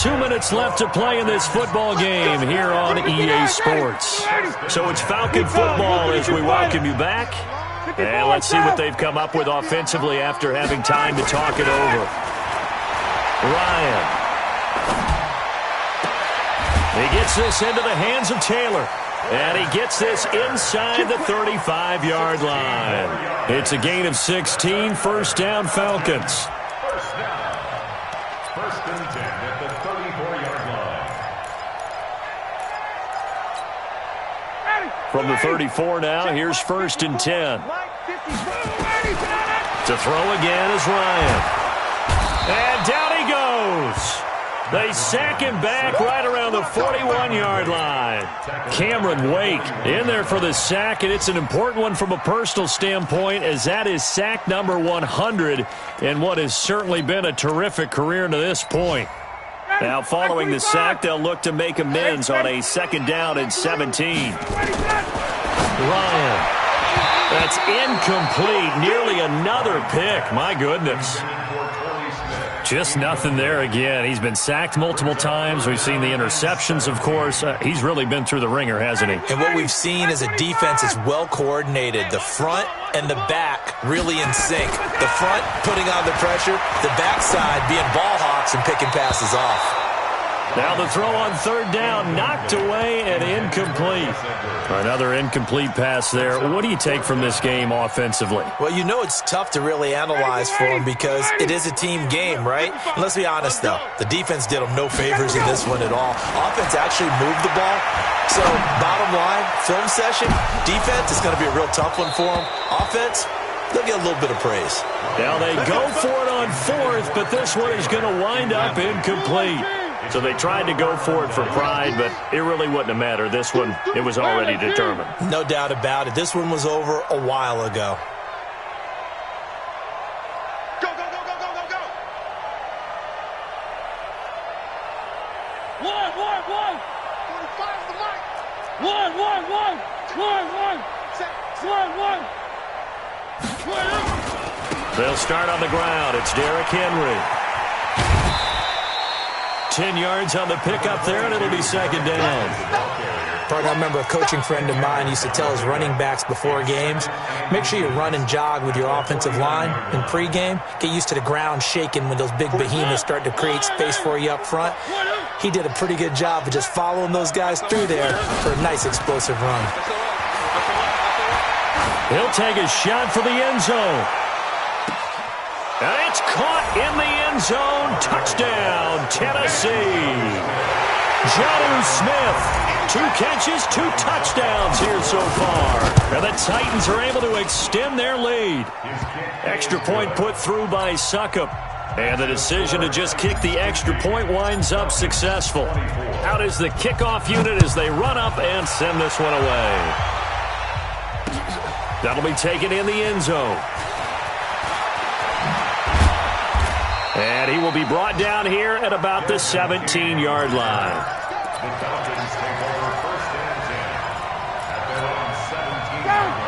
C: 2 minutes left to play in this football game here on EA Sports. So it's Falcon football as we welcome you back. And let's see what they've come up with offensively after having time to talk it over. Ryan. He gets this into the hands of Taylor. And he gets this inside the 35-yard line. It's a gain of 16, 1st down Falcons.
B: First down. 1st and 10 at the 34-yard line.
C: From the 34 now, here's 1st and 10. To throw again is Ryan. And down he goes. They sack him back right around the 41-yard line. Cameron Wake in there for the sack, and it's an important one from a personal standpoint as that is sack number 100 in what has certainly been a terrific career to this point. Now following the sack, they'll look to make amends on a 2nd down and 17. Ryan. That's incomplete. Nearly another pick. My goodness. Just nothing there again. He's been sacked multiple times. We've seen the interceptions, of course. He's really been through the ringer, hasn't he?
E: And what we've seen is a defense that's well coordinated. The front and the back really in sync. The front putting on the pressure, the backside being ball hawks and picking passes off.
C: Now the throw on third down, knocked away and incomplete. Another incomplete pass there. What do you take from this game offensively?
E: Well, you know it's tough to really analyze for them because it is a team game, right? And let's be honest, though. The defense did them no favors in this one at all. Offense actually moved the ball. So, bottom line, film session, defense is going to be a real tough one for them. Offense, they'll get a little bit of praise.
C: Now they go for it on fourth, but this one is going to wind up incomplete. So they tried to go for it for pride, but it really wouldn't have mattered. This one, it was already determined.
E: No doubt about it. This one was over a while ago.
D: Go, go, go, go, go, go, go. One. 45's the mark. One.
C: They'll start on the ground. It's Derrick Henry. 10 yards on the pickup there, and it'll be second down.
E: Partner, I remember a coaching friend of mine used to tell his running backs before games, make sure you run and jog with your offensive line in pregame. Get used to the ground shaking when those big behemoths start to create space for you up front. He did a pretty good job of just following those guys through there for a nice explosive run.
C: He'll take a shot for the end zone. And it's caught in the end zone. Touchdown, Tennessee. Jonnu Smith, 2 catches, 2 touchdowns here so far. And the Titans are able to extend their lead. Extra point put through by Succop. And the decision to just kick the extra point winds up successful. Out is the kickoff unit as they run up and send this one away. That'll be taken in the end zone. And he will be brought down here at about the 17-yard line.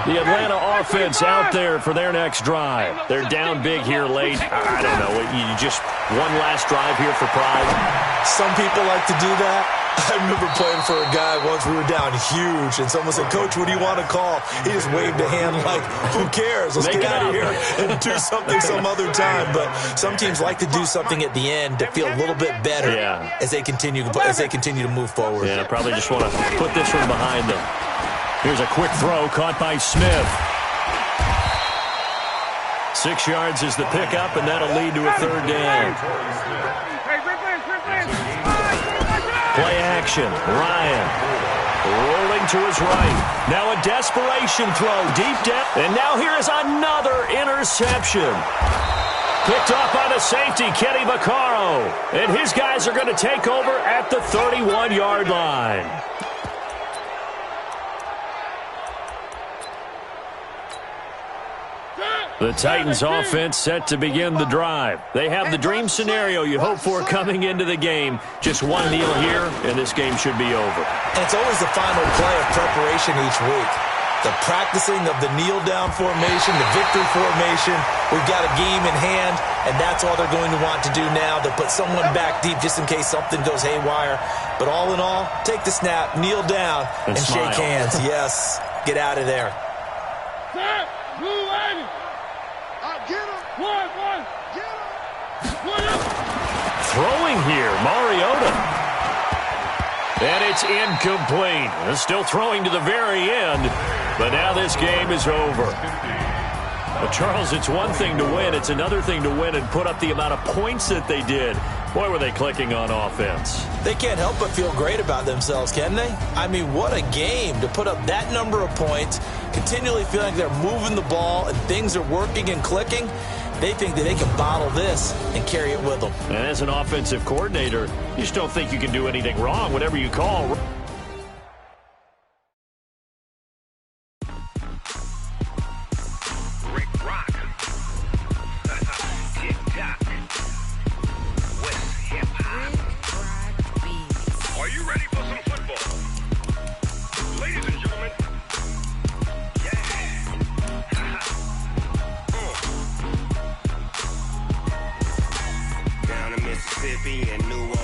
C: The Atlanta offense out there for their next drive. They're down big here late. I don't know. You just one last drive here for pride.
E: Some people like to do that. I remember playing for a guy once. We were down huge, and someone said, "Coach, what do you want to call?" He just waved a hand like, "Who cares? Let's get out of here and do something some other time." But some teams like to do something at the end to feel a little bit better as they continue to move forward.
C: Yeah, probably just want to put this one behind them. Here's a quick throw caught by Smith. 6 yards is the pickup, and that'll lead to a third down. Play action. Ryan rolling to his right. Now a desperation throw deep down. And now here is another interception. Picked off by the safety, Kenny Vaccaro. And his guys are going to take over at the 31-yard line. The Titans offense set to begin the drive. They have the dream scenario you hope for coming into the game. Just one kneel here, and this game should be over.
E: And it's always the final play of preparation each week. The practicing of the kneel-down formation, the victory formation. We've got a game in hand, and that's all they're going to want to do now. They'll put someone back deep just in case something goes haywire. But all in all, take the snap, kneel down, and shake hands. Yes, get out of there.
C: Throwing here, Mariota. And it's incomplete. They're still throwing to the very end, but now this game is over. But Charles, it's one thing to win. It's another thing to win and put up the amount of points that they did. Boy, were they clicking on offense.
E: They can't help but feel great about themselves, can they? I mean, what a game to put up that number of points, continually feeling like they're moving the ball and things are working and clicking. They think that they can bottle this and carry it with them.
C: And as an offensive coordinator, you just don't think you can do anything wrong, whatever you call.
I: Mississippi and New